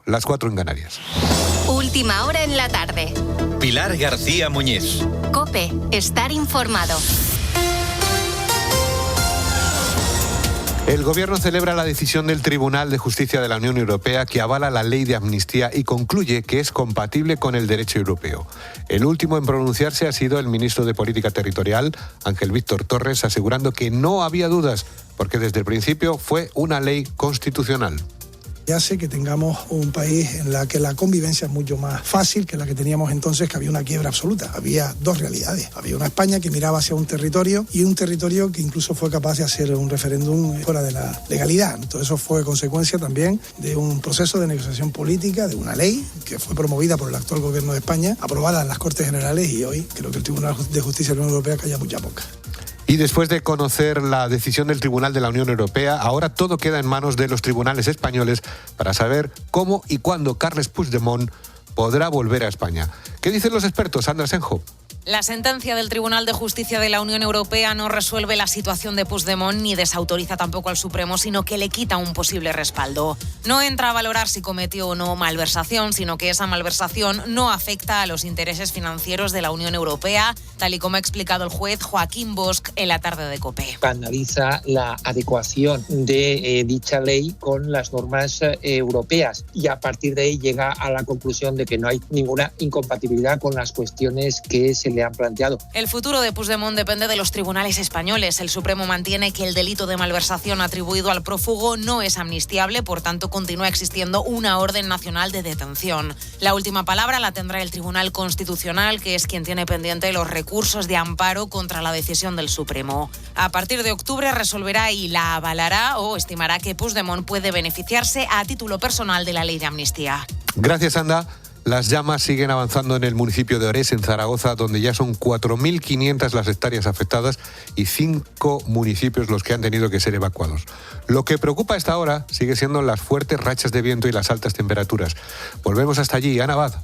Las 4 en Canarias. Última hora en la tarde. Pilar García Muñiz. COPE. Estar informado. El Gobierno celebra la decisión del Tribunal de Justicia de la Unión Europea que avala la ley de amnistía y concluye que es compatible con el derecho europeo. El último en pronunciarse ha sido el ministro de Política Territorial, Ángel Víctor Torres, asegurando que no había dudas porque desde el principio fue una ley constitucional. Hace que tengamos un país en la que la convivencia es mucho más fácil que la que teníamos entonces, que había una quiebra absoluta. Había dos realidades. Había una España que miraba hacia un territorio y un territorio que incluso fue capaz de hacer un referéndum fuera de la legalidad. Todo eso fue consecuencia también de un proceso de negociación política, de una ley que fue promovida por el actual gobierno de España, aprobada en las Cortes Generales, y hoy creo que el Tribunal de Justicia de la Unión Europea calla mucha boca. Y después de conocer la decisión del Tribunal de la Unión Europea, ahora todo queda en manos de los tribunales españoles para saber cómo y cuándo Carles Puigdemont podrá volver a España. ¿Qué dicen los expertos, Sandra Senjo? La sentencia del Tribunal de Justicia de la Unión Europea no resuelve la situación de Puigdemont ni desautoriza tampoco al Supremo, sino que le quita un posible respaldo. No entra a valorar si cometió o no malversación, sino que esa malversación no afecta a los intereses financieros de la Unión Europea, tal y como ha explicado el juez Joaquín Bosch en la tarde de COPE. Analiza la adecuación de dicha ley con las normas europeas y a partir de ahí llega a la conclusión de que no hay ninguna incompatibilidad con las cuestiones que se le han planteado. El futuro de Puigdemont depende de los tribunales españoles. El Supremo mantiene que el delito de malversación atribuido al prófugo no es amnistiable, por tanto continúa existiendo una orden nacional de detención. La última palabra la tendrá el Tribunal Constitucional, que es quien tiene pendiente los recursos de amparo contra la decisión del Supremo. A partir de octubre resolverá y la avalará o estimará que Puigdemont puede beneficiarse a título personal de la ley de amnistía. Gracias, Anda. Las llamas siguen avanzando en el municipio de Orés, en Zaragoza, donde ya son 4.500 las hectáreas afectadas y 5 municipios los que han tenido que ser evacuados. Lo que preocupa a esta hora sigue siendo las fuertes rachas de viento y las altas temperaturas. Volvemos hasta allí, Ana Abad.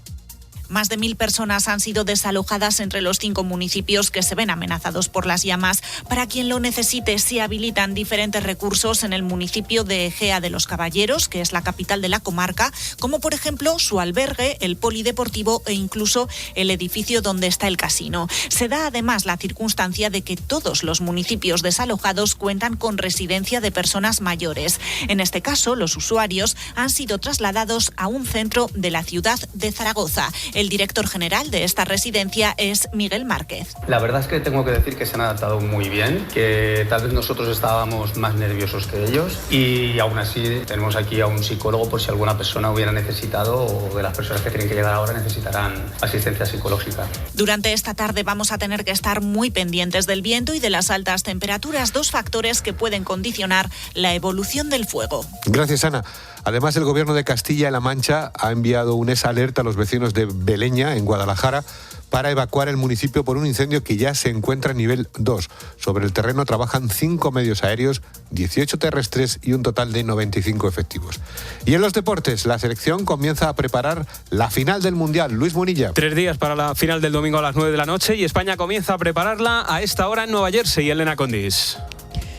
Más de 1.000 personas han sido desalojadas entre los 5 municipios que se ven amenazados por las llamas. Para quien lo necesite, se habilitan diferentes recursos en el municipio de Ejea de los Caballeros, que es la capital de la comarca, como por ejemplo su albergue, el polideportivo e incluso el edificio donde está el casino. Se da además la circunstancia de que todos los municipios desalojados cuentan con residencia de personas mayores. En este caso, los usuarios han sido trasladados a un centro de la ciudad de Zaragoza. El director general de esta residencia es Miguel Márquez. La verdad es que tengo que decir que se han adaptado muy bien, que tal vez nosotros estábamos más nerviosos que ellos y aún así tenemos aquí a un psicólogo por si alguna persona hubiera necesitado o de las personas que tienen que llegar ahora necesitarán asistencia psicológica. Durante esta tarde vamos a tener que estar muy pendientes del viento y de las altas temperaturas, 2 factores que pueden condicionar la evolución del fuego. Gracias, Ana. Además, el Gobierno de Castilla-La Mancha ha enviado un alerta a los vecinos de Beleña, en Guadalajara, para evacuar el municipio por un incendio que ya se encuentra en nivel 2. Sobre el terreno trabajan 5 medios aéreos, 18 terrestres y un total de 95 efectivos. Y en los deportes, la selección comienza a preparar la final del Mundial. Luis Munilla. 3 días para la final del domingo a las 9 de la noche y España comienza a prepararla a esta hora en Nueva Jersey. Elena Condis.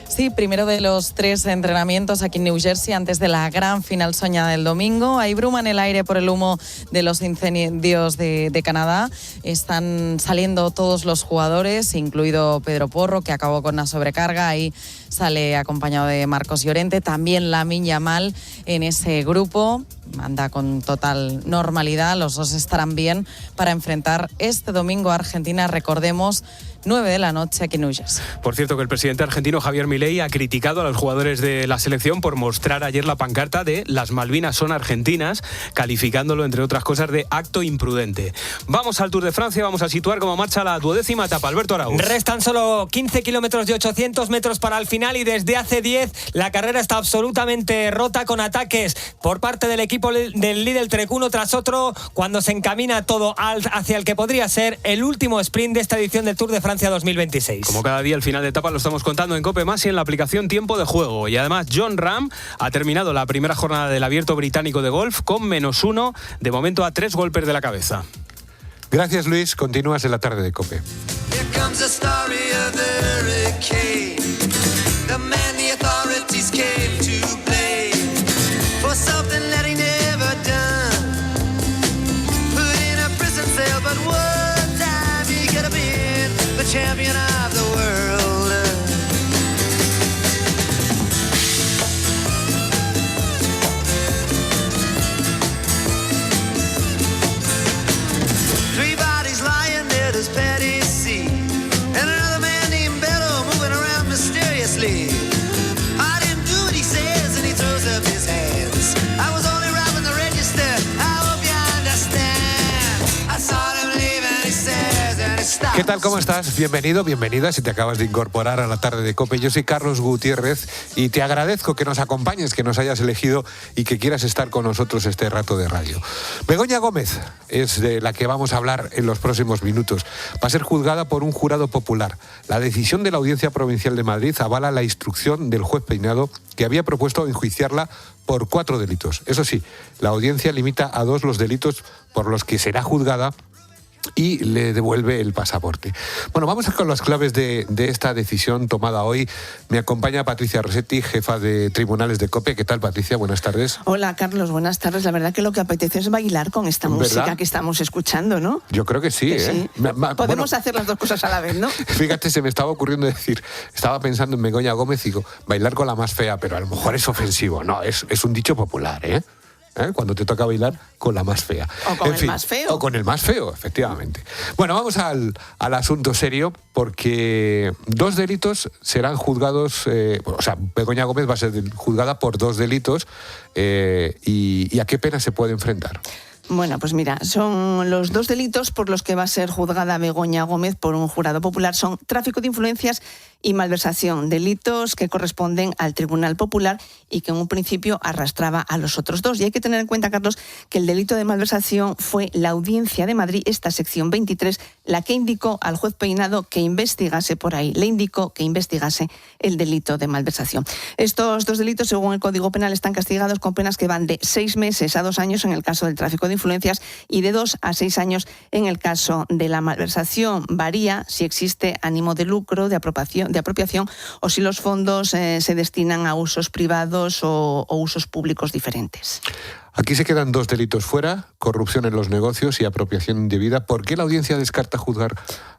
Sí, primero de los 3 entrenamientos aquí en New Jersey antes de la gran final soñada del domingo. Hay bruma en el aire por el humo de los incendios de Canadá. Están saliendo todos los jugadores, incluido Pedro Porro, que acabó con una sobrecarga. Ahí sale acompañado de Marcos Llorente. También Lamine Yamal en ese grupo. Anda con total normalidad. Los dos estarán bien para enfrentar este domingo a Argentina. Recordemos, 9 de la noche aquí en New Jersey. Por cierto, que el presidente argentino Javier Milei ha criticado a los jugadores de la selección por mostrar ayer la pancarta de "Las Malvinas son argentinas", calificándolo, entre otras cosas, de acto imprudente. Vamos al Tour de Francia, vamos a situar cómo marcha la 12ª etapa. Alberto Araúz. Restan solo 15 kilómetros de 800 metros para el final y desde hace 10 la carrera está absolutamente rota, con ataques por parte del equipo del Lidl Trek uno tras otro, cuando se encamina todo hacia el que podría ser el último sprint de esta edición del Tour de Francia 2026. Como cada día, el final de etapa lo estamos contando en COPE Más y en la aplicación Tiempo de Juego. Y además, Jon Rahm ha terminado la primera jornada del Abierto Británico de golf con -1, de momento a 3 golpes de la cabeza. Gracias, Luis. Continúas en la tarde de COPE. ¿Qué tal? ¿Cómo estás? Bienvenido, bienvenida si te acabas de incorporar a la tarde de COPE. Yo soy Carlos Gutiérrez y te agradezco que nos acompañes, que nos hayas elegido y que quieras estar con nosotros este rato de radio. Begoña Gómez es de la que vamos a hablar en los próximos minutos. Va a ser juzgada por un jurado popular. La decisión de la Audiencia Provincial de Madrid avala la instrucción del juez Peinado, que había propuesto enjuiciarla por 4 delitos. Eso sí, la audiencia limita a 2 los delitos por los que será juzgada y le devuelve el pasaporte. Bueno, vamos con las claves de esta decisión tomada hoy. Me acompaña Patricia Rossetti, jefa de Tribunales de COPE. ¿Qué tal, Patricia? Buenas tardes. Hola, Carlos. Buenas tardes. La verdad que lo que apetece es bailar con esta música que estamos escuchando, ¿no? Yo creo que sí, ¿eh? Sí. Podemos hacer las dos cosas a la vez, ¿no? Fíjate, se me estaba ocurriendo decir, estaba pensando en Begoña Gómez y digo, bailar con la más fea, pero a lo mejor es ofensivo. No, es un dicho popular, ¿eh? Cuando te toca bailar con la más fea. O con el más feo. O con el más feo, efectivamente. Bueno, vamos al asunto serio, porque 2 delitos serán juzgados, Begoña Gómez va a ser juzgada por 2 delitos, y ¿a qué pena se puede enfrentar? Bueno, pues mira, son los 2 delitos por los que va a ser juzgada Begoña Gómez por un jurado popular. Son tráfico de influencias y malversación, delitos que corresponden al Tribunal Popular y que en un principio arrastraba a los otros 2. Y hay que tener en cuenta, Carlos, que el delito de malversación fue la Audiencia de Madrid, esta sección 23, la que indicó al juez Peinado que investigase por ahí, le indicó que investigase el delito de malversación. Estos 2 delitos, según el Código Penal, están castigados con penas que van de 6 meses a 2 años en el caso del tráfico de influencias y de 2 a 6 años en el caso de la malversación. Varía si existe ánimo de lucro, de apropiación o si los fondos se destinan a usos privados o usos públicos diferentes. Aquí se quedan 2 delitos fuera, corrupción en los negocios y apropiación indebida. ¿Por qué la audiencia descarta juzgar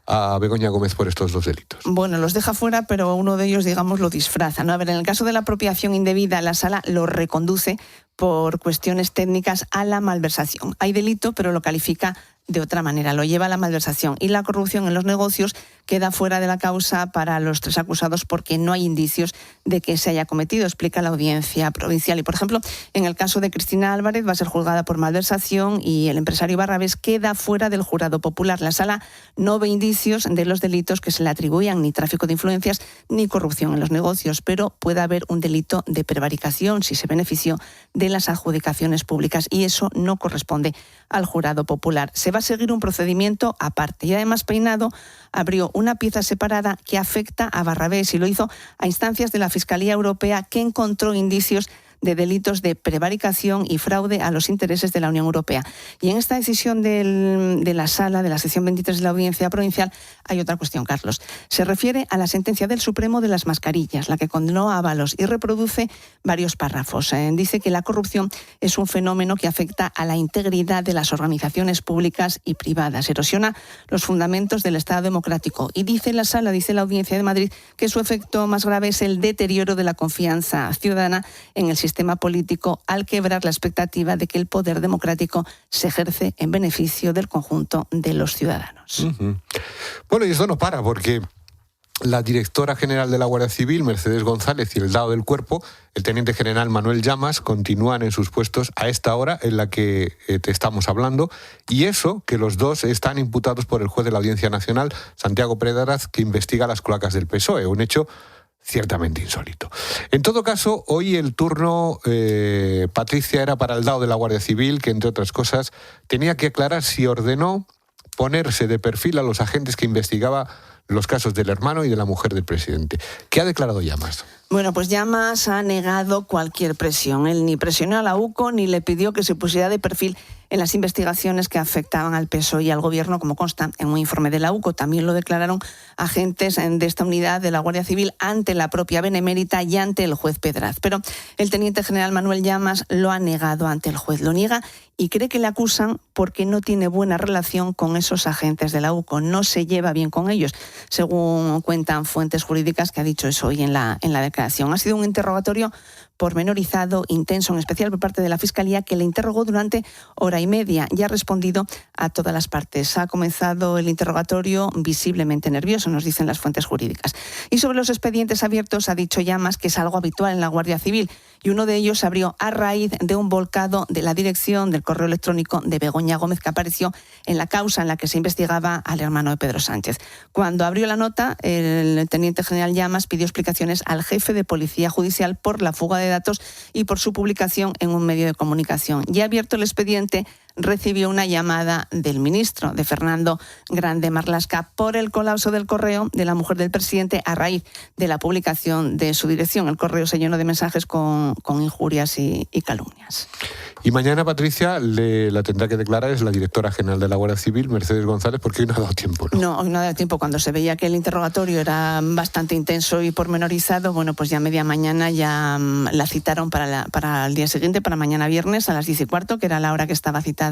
a Begoña Gómez por estos 2 delitos? Bueno, los deja fuera, pero uno de ellos, digamos, lo disfraza, ¿no? A ver, en el caso de la apropiación indebida, la sala lo reconduce por cuestiones técnicas a la malversación. Hay delito, pero lo califica de otra manera, lo lleva a la malversación. Y la corrupción en los negocios queda fuera de la causa para los 3 acusados porque no hay indicios de que se haya cometido, explica la Audiencia Provincial. Y, por ejemplo, en el caso de Cristina Álvarez va a ser juzgada por malversación y el empresario Barrabés queda fuera del jurado popular. La sala no ve indicios de los delitos que se le atribuían, ni tráfico de influencias ni corrupción en los negocios, pero puede haber un delito de prevaricación si se benefició de las adjudicaciones públicas y eso no corresponde al jurado popular. Se va a seguir un procedimiento aparte y además Peinado abrió una pieza separada que afecta a Barrabés y lo hizo a instancias de la Fiscalía Europea, que encontró indicios de delitos de prevaricación y fraude a los intereses de la Unión Europea. Y en esta decisión de la sala, de la sección 23 de la Audiencia Provincial, hay otra cuestión, Carlos. Se refiere a la sentencia del Supremo de las mascarillas, la que condenó a Ábalos y reproduce varios párrafos. Dice que la corrupción es un fenómeno que afecta a la integridad de las organizaciones públicas y privadas, erosiona los fundamentos del Estado democrático. Y dice la sala, dice la Audiencia de Madrid, que su efecto más grave es el deterioro de la confianza ciudadana en el sistema político al quebrar la expectativa de que el poder democrático se ejerce en beneficio del conjunto de los ciudadanos. Bueno, y esto no para, porque la directora general de la Guardia Civil, Mercedes González, y el dado del cuerpo, el teniente general Manuel Llamas, continúan en sus puestos a esta hora en la que te estamos hablando, y eso que los 2 están imputados por el juez de la Audiencia Nacional, Santiago Predaraz, que investiga las cloacas del PSOE, un hecho ciertamente insólito. En todo caso, hoy el turno, Patricia, era para el dado de la Guardia Civil, que entre otras cosas tenía que aclarar si ordenó ponerse de perfil a los agentes que investigaba los casos del hermano y de la mujer del presidente. ¿Qué ha declarado Llamas? Bueno, pues Llamas ha negado cualquier presión. Él ni presionó a la UCO ni le pidió que se pusiera de perfil en las investigaciones que afectaban al PSOE y al Gobierno, como consta en un informe de la UCO. También lo declararon agentes de esta unidad de la Guardia Civil ante la propia Benemérita y ante el juez Pedraz. Pero el teniente general Manuel Llamas lo ha negado ante el juez. Lo niega y cree que le acusan porque no tiene buena relación con esos agentes de la UCO. No se lleva bien con ellos, según cuentan fuentes jurídicas que ha dicho eso hoy en la declaración. Ha sido un interrogatorio pormenorizado, intenso, en especial por parte de la Fiscalía, que le interrogó durante hora y media y ha respondido a todas las partes. Ha comenzado el interrogatorio visiblemente nervioso, nos dicen las fuentes jurídicas. Y sobre los expedientes abiertos ha dicho Llamas que es algo habitual en la Guardia Civil, y uno de ellos se abrió a raíz de un volcado de la dirección del correo electrónico de Begoña Gómez que apareció en la causa en la que se investigaba al hermano de Pedro Sánchez. Cuando abrió la nota, el teniente general Llamas pidió explicaciones al jefe de Policía Judicial por la fuga de datos y por su publicación en un medio de comunicación. Ya abierto el expediente, recibió una llamada del ministro, de Fernando Grande Marlaska, por el colapso del correo de la mujer del presidente a raíz de la publicación de su dirección. El correo se llenó de mensajes con injurias y calumnias. Y mañana, Patricia, la tendrá que declarar, es la directora general de la Guardia Civil, Mercedes González, porque hoy no ha dado tiempo, ¿no? No, hoy no ha dado tiempo. Cuando se veía que el interrogatorio era bastante intenso y pormenorizado, bueno, pues ya media mañana ya la citaron para el día siguiente, para mañana viernes a las 10:15, que era la hora que estaba citada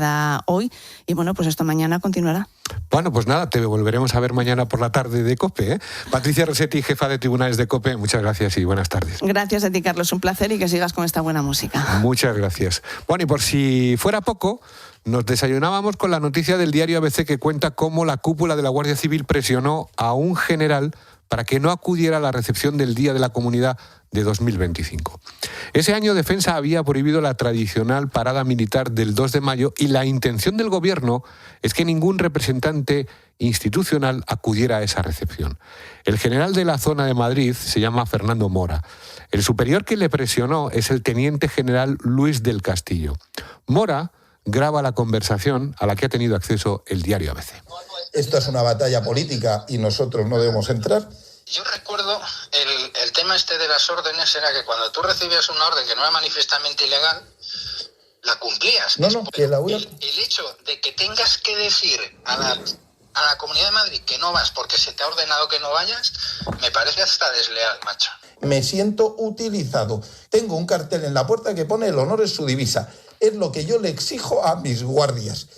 hoy. Y bueno, pues esto mañana continuará. Bueno, pues nada, te volveremos a ver mañana por la tarde de COPE, ¿eh? Patricia Rossetti, jefa de tribunales de COPE, muchas gracias y buenas tardes. Gracias a ti, Carlos, un placer, y que sigas con esta buena música. Muchas gracias. Bueno, y por si fuera poco, nos desayunábamos con la noticia del diario ABC que cuenta cómo la cúpula de la Guardia Civil presionó a un general para que no acudiera a la recepción del Día de la Comunidad de 2025. Ese año Defensa había prohibido la tradicional parada militar del 2 de mayo y la intención del gobierno es que ningún representante institucional acudiera a esa recepción. El general de la zona de Madrid se llama Fernando Mora. El superior que le presionó es el teniente general Luis del Castillo. Mora graba la conversación a la que ha tenido acceso el diario ABC. Esto es una batalla política y nosotros no debemos entrar. Yo recuerdo el tema de las órdenes era que cuando tú recibías una orden que no era manifiestamente ilegal, la cumplías. No, que la el hecho de que tengas que decir a la Comunidad de Madrid que no vas porque se te ha ordenado que no vayas, me parece hasta desleal, macho. Me siento utilizado. Tengo un cartel en la puerta que pone "el honor es su divisa". Es lo que yo le exijo a mis guardias.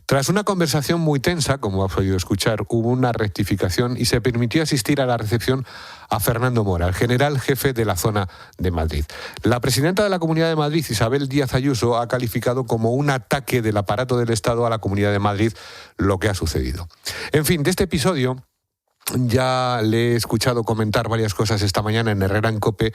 Tras una conversación muy tensa, como has podido escuchar, hubo una rectificación y se permitió asistir a la recepción a Fernando Mora, el general jefe de la zona de Madrid. La presidenta de la Comunidad de Madrid, Isabel Díaz Ayuso, ha calificado como un ataque del aparato del Estado a la Comunidad de Madrid lo que ha sucedido. En fin, de este episodio ya le he escuchado comentar varias cosas esta mañana en Herrera en COPE,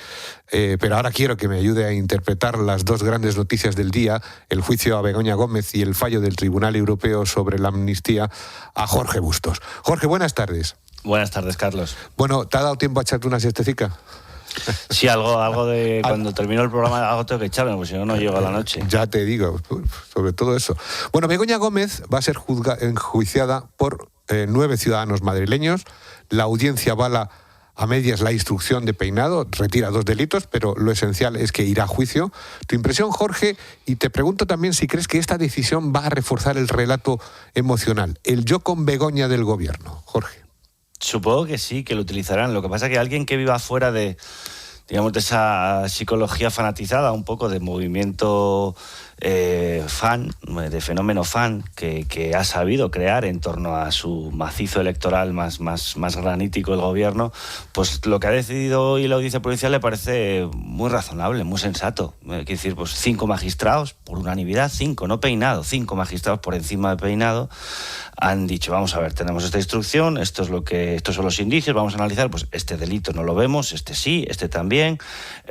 pero ahora quiero que me ayude a interpretar las dos grandes noticias del día, el juicio a Begoña Gómez y el fallo del Tribunal Europeo sobre la amnistía, a Jorge Bustos. Jorge, buenas tardes. Buenas tardes, Carlos. Bueno, ¿te ha dado tiempo a echarte una siestecica? Sí, algo de cuando termino el programa algo tengo que echarme, porque si no, no llego a la noche. Ya te digo, sobre todo eso. Bueno, Begoña Gómez va a ser enjuiciada por 9 ciudadanos madrileños. La audiencia avala a medias la instrucción de peinado, retira 2 delitos, pero lo esencial es que irá a juicio. Tu impresión, Jorge, y te pregunto también si crees que esta decisión va a reforzar el relato emocional, el yo con Begoña del gobierno. Jorge. Supongo que sí, que lo utilizarán. Lo que pasa es que alguien que viva fuera de, digamos, de esa psicología fanatizada, un poco de movimiento fan, de fenómeno fan, que ha sabido crear en torno a su macizo electoral más granítico el gobierno, pues lo que ha decidido hoy la audiencia provincial le parece muy razonable, muy sensato. Quiero decir, pues 5 magistrados, por unanimidad, 5, no peinado, 5 magistrados por encima de peinado, han dicho, vamos a ver, tenemos esta instrucción, estos son los indicios, vamos a analizar, pues este delito no lo vemos, este sí, este también.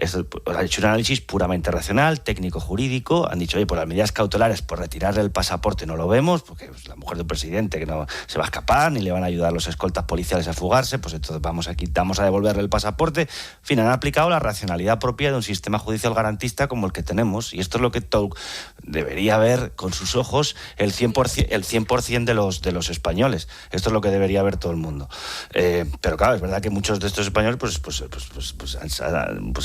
Ha hecho un análisis puramente racional, técnico-jurídico, han dicho, oye, por las medidas cautelares, por retirarle el pasaporte no lo vemos, porque es la mujer del presidente que no se va a escapar, ni le van a ayudar los escoltas policiales a fugarse, pues entonces vamos a devolverle el pasaporte. En fin, han aplicado la racionalidad propia de un sistema judicial garantista como el que tenemos, y esto es lo que debería ver con sus ojos el 100% de los españoles. Esto es lo que debería ver todo el mundo. Pero claro, es verdad que muchos de estos españoles pues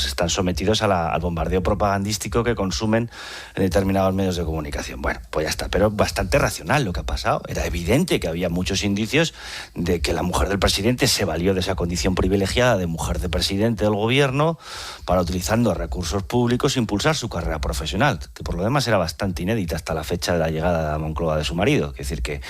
están sometidos al bombardeo propagandístico que consumen en determinados determinados medios de comunicación. Bueno, pues ya está, pero bastante racional lo que ha pasado. Era evidente que había muchos indicios de que la mujer del presidente se valió de esa condición privilegiada de mujer de presidente del gobierno para, utilizando recursos públicos, impulsar su carrera profesional, que por lo demás era bastante inédita hasta la fecha de la llegada a Moncloa de su marido. Es decir, que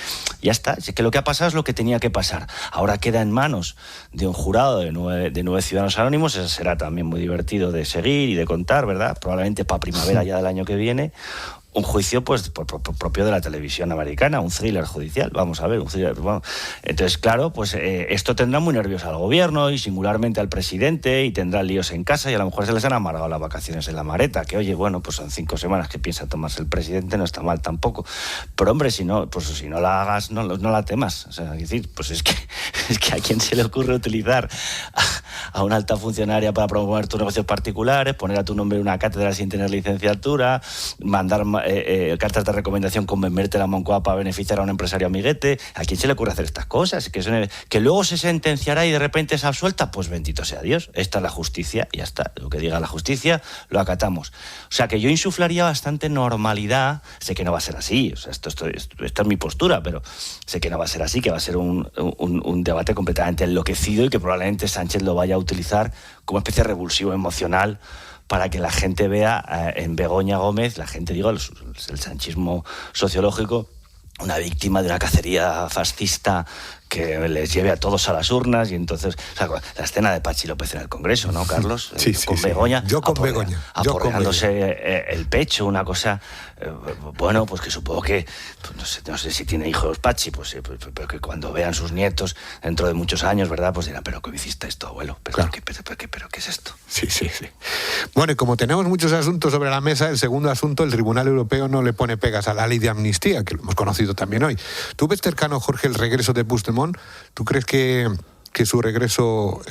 ya está, es que lo que ha pasado es lo que tenía que pasar. Ahora queda en manos de un jurado de nueve ciudadanos anónimos. Eso será también muy divertido de seguir y de contar, ¿verdad? Probablemente para primavera ya del año que viene. Un juicio pues propio de la televisión americana, un thriller judicial, vamos a ver, un thriller, vamos. Entonces, claro, pues esto tendrá muy nervioso al gobierno y singularmente al presidente, y tendrá líos en casa, y a lo mejor se les han amargado las vacaciones en la maleta, que oye, bueno, pues son 5 semanas que piensa tomarse el presidente, no está mal tampoco. Pero hombre, si no la hagas, no la temas. O sea, es decir, pues es que a quién se le ocurre utilizar a una alta funcionaria para promover tus negocios particulares, poner a tu nombre una cátedra sin tener licenciatura, mandar cartas de recomendación con venderte la Moncloa para beneficiar a un empresario amiguete. ¿A quién se le ocurre hacer estas cosas? Que luego se sentenciará y de repente es absuelta, pues bendito sea Dios. Esta es la justicia y ya está. Lo que diga la justicia lo acatamos. O sea, que yo insuflaría bastante normalidad. Sé que no va a ser así, o sea, esto es mi postura, pero sé que no va a ser así, que va a ser un debate completamente enloquecido y que probablemente Sánchez lo vaya a utilizar como especie de revulsivo emocional para que la gente vea en Begoña Gómez, la gente, digo, el sanchismo sociológico, una víctima de una cacería fascista que les lleve a todos a las urnas. Y entonces, o sea, la escena de Pachi López en el Congreso, ¿no, Carlos? Sí, con Begoña. Yo con Begoña. Aporreándose el pecho, una cosa, bueno, pues que supongo que, pues no sé si tiene hijos Pachi, pues pero que cuando vean sus nietos dentro de muchos años, ¿verdad? Pues dirán, ¿pero cómo hiciste esto, abuelo? ¿Pero, claro. ¿Pero qué es esto? Sí. Bueno, y como tenemos muchos asuntos sobre la mesa, el segundo asunto, el Tribunal Europeo no le pone pegas a la ley de amnistía, que lo hemos conocido también hoy. ¿Tú ves cercano, Jorge, el regreso de Puigdemont? ¿Tú crees que su regreso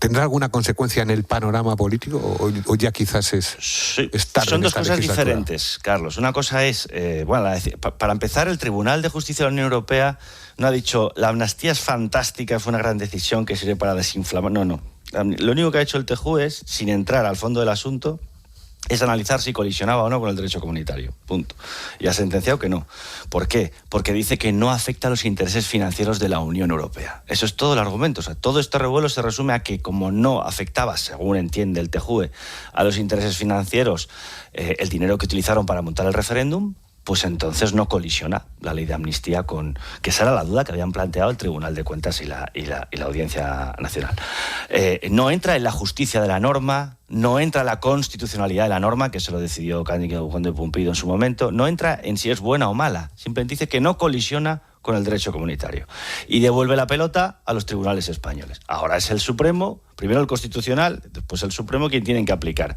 tendrá alguna consecuencia en el panorama político o ya quizás es tarde? Son dos cosas diferentes, Carlos. Una cosa es, para empezar, el Tribunal de Justicia de la Unión Europea no ha dicho la amnistía es fantástica, fue una gran decisión que sirve para desinflamar. No. Lo único que ha hecho el TJUE es, sin entrar al fondo del asunto, es analizar si colisionaba o no con el derecho comunitario. Punto. Y ha sentenciado que no. ¿Por qué? Porque dice que no afecta a los intereses financieros de la Unión Europea. Eso es todo el argumento. O sea, todo este revuelo se resume a que, como no afectaba, según entiende el TJUE, a los intereses financieros el dinero que utilizaron para montar el referéndum, pues entonces no colisiona la ley de amnistía con... que esa era la duda que habían planteado el Tribunal de Cuentas y la Audiencia Nacional. No entra en la justicia de la norma, no entra en la constitucionalidad de la norma, que se lo decidió Cándido Juan de Pumpido en su momento, no entra en si es buena o mala, simplemente dice que no colisiona con el derecho comunitario. Y devuelve la pelota a los tribunales españoles. Ahora es el Supremo, primero el Constitucional, después el Supremo, quien tienen que aplicar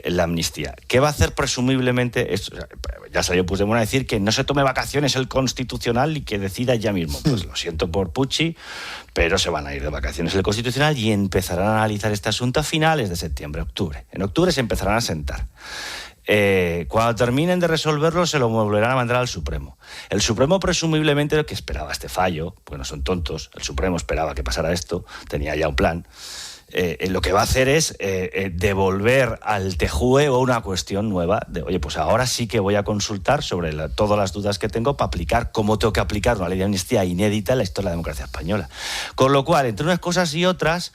la amnistía. ¿Qué va a hacer presumiblemente? Ya salió Puigdemont a decir que no se tome vacaciones el Constitucional y que decida ya mismo. Pues lo siento por Pucci, pero se van a ir de vacaciones el Constitucional y empezarán a analizar este asunto a finales de septiembre, octubre. En octubre se empezarán a sentar. Cuando terminen de resolverlo se lo volverán a mandar al Supremo. El Supremo presumiblemente, que esperaba este fallo, porque no son tontos, el Supremo esperaba que pasara esto, tenía ya un plan, lo que va a hacer es devolver al TJUE una cuestión nueva de, oye, pues ahora sí que voy a consultar sobre todas las dudas que tengo para aplicar cómo tengo que aplicar una ley de amnistía inédita en la historia de la democracia española. Con lo cual, entre unas cosas y otras,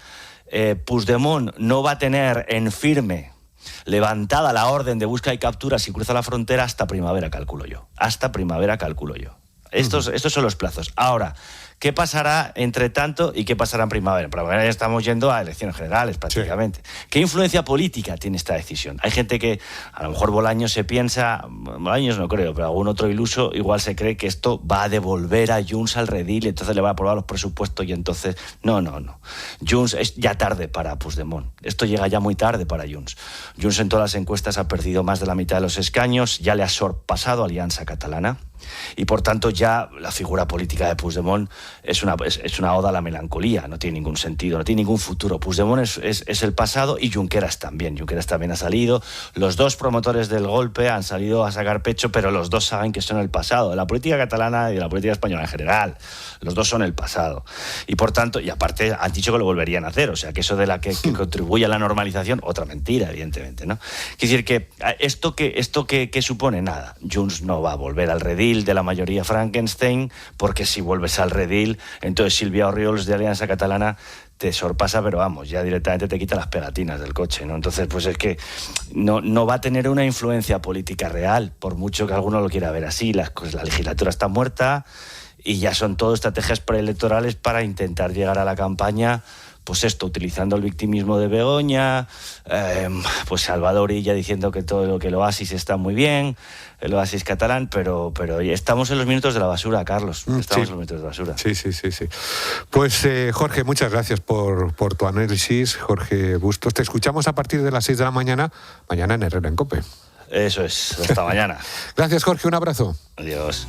Puigdemont no va a tener en firme levantada la orden de búsqueda y captura si cruza la frontera hasta primavera, calculo yo. Estos son los plazos. Ahora, ¿qué pasará entre tanto y qué pasará en primavera? En primavera ya estamos yendo a elecciones generales prácticamente. Sí. ¿Qué influencia política tiene esta decisión? Hay gente que, a lo mejor Bolaños se piensa, Bolaños no creo, pero algún otro iluso igual se cree que esto va a devolver a Junts al redil, entonces le va a aprobar los presupuestos y entonces... No. Junts es ya tarde para Puigdemont. Esto llega ya muy tarde para Junts. Junts en todas las encuestas ha perdido más de la mitad de los escaños, ya le ha sorpasado a Alianza Catalana. Y por tanto ya la figura política de Puigdemont es una oda a la melancolía, no tiene ningún sentido, no tiene ningún futuro. Puigdemont es el pasado y Junqueras también ha salido. Los dos promotores del golpe han salido a sacar pecho, pero los dos saben que son el pasado, de la política catalana y de la política española en general. Los dos son el pasado. Y por tanto, y aparte han dicho que lo volverían a hacer, o sea que eso de la que contribuye a la normalización, otra mentira, evidentemente, ¿no? Quiere decir que esto que supone nada. Junts no va a volver al redil de la mayoría Frankenstein, porque si vuelves al redil, entonces Silvia Orriols de Alianza Catalana te sorpasa, pero vamos, ya directamente te quita las pegatinas del coche, ¿no? Entonces, pues es que no va a tener una influencia política real, por mucho que alguno lo quiera ver así. La legislatura está muerta y ya son todo estrategias preelectorales para intentar llegar a la campaña, pues esto, utilizando el victimismo de Begoña, pues Salvador Illa diciendo que todo lo que el Oasis está muy bien, el Oasis catalán, pero estamos en los minutos de la basura, Carlos. Estamos en los minutos de la basura. Sí. Pues Jorge, muchas gracias por tu análisis, Jorge Bustos. Te escuchamos a partir de las 6 de la mañana en Herrera en COPE. Eso es, hasta mañana. Gracias, Jorge, un abrazo. Adiós.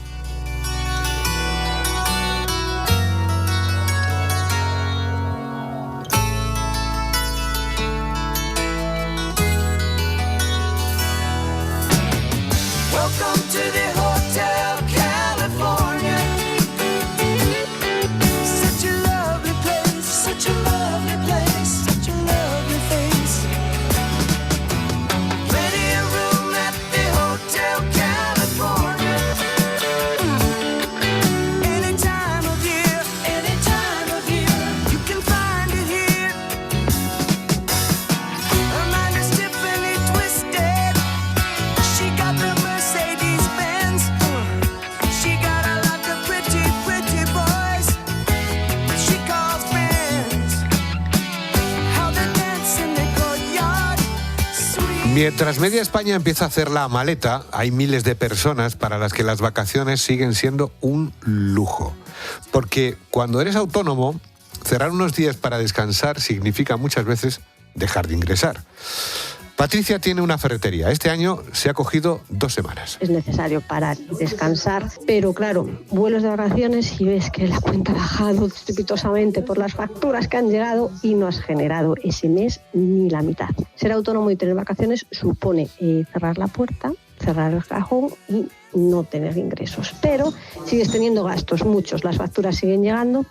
Mientras media España empieza a hacer la maleta, hay miles de personas para las que las vacaciones siguen siendo un lujo. Porque cuando eres autónomo, cerrar unos días para descansar significa muchas veces dejar de ingresar. Patricia tiene una ferretería. Este año se ha cogido 2 semanas. Es necesario parar y descansar, pero claro, vuelos de vacaciones y ves que la cuenta ha bajado estrepitosamente por las facturas que han llegado y no has generado ese mes ni la mitad. Ser autónomo y tener vacaciones supone cerrar la puerta, cerrar el cajón y no tener ingresos. Pero sigues teniendo gastos, muchos, las facturas siguen llegando.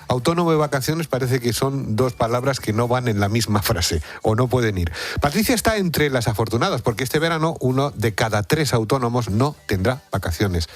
Autónomo y vacaciones parece que son 2 palabras que no van en la misma frase o no pueden ir. Patricia está entre las afortunadas porque este verano 1 de cada 3 autónomos no tendrá vacaciones.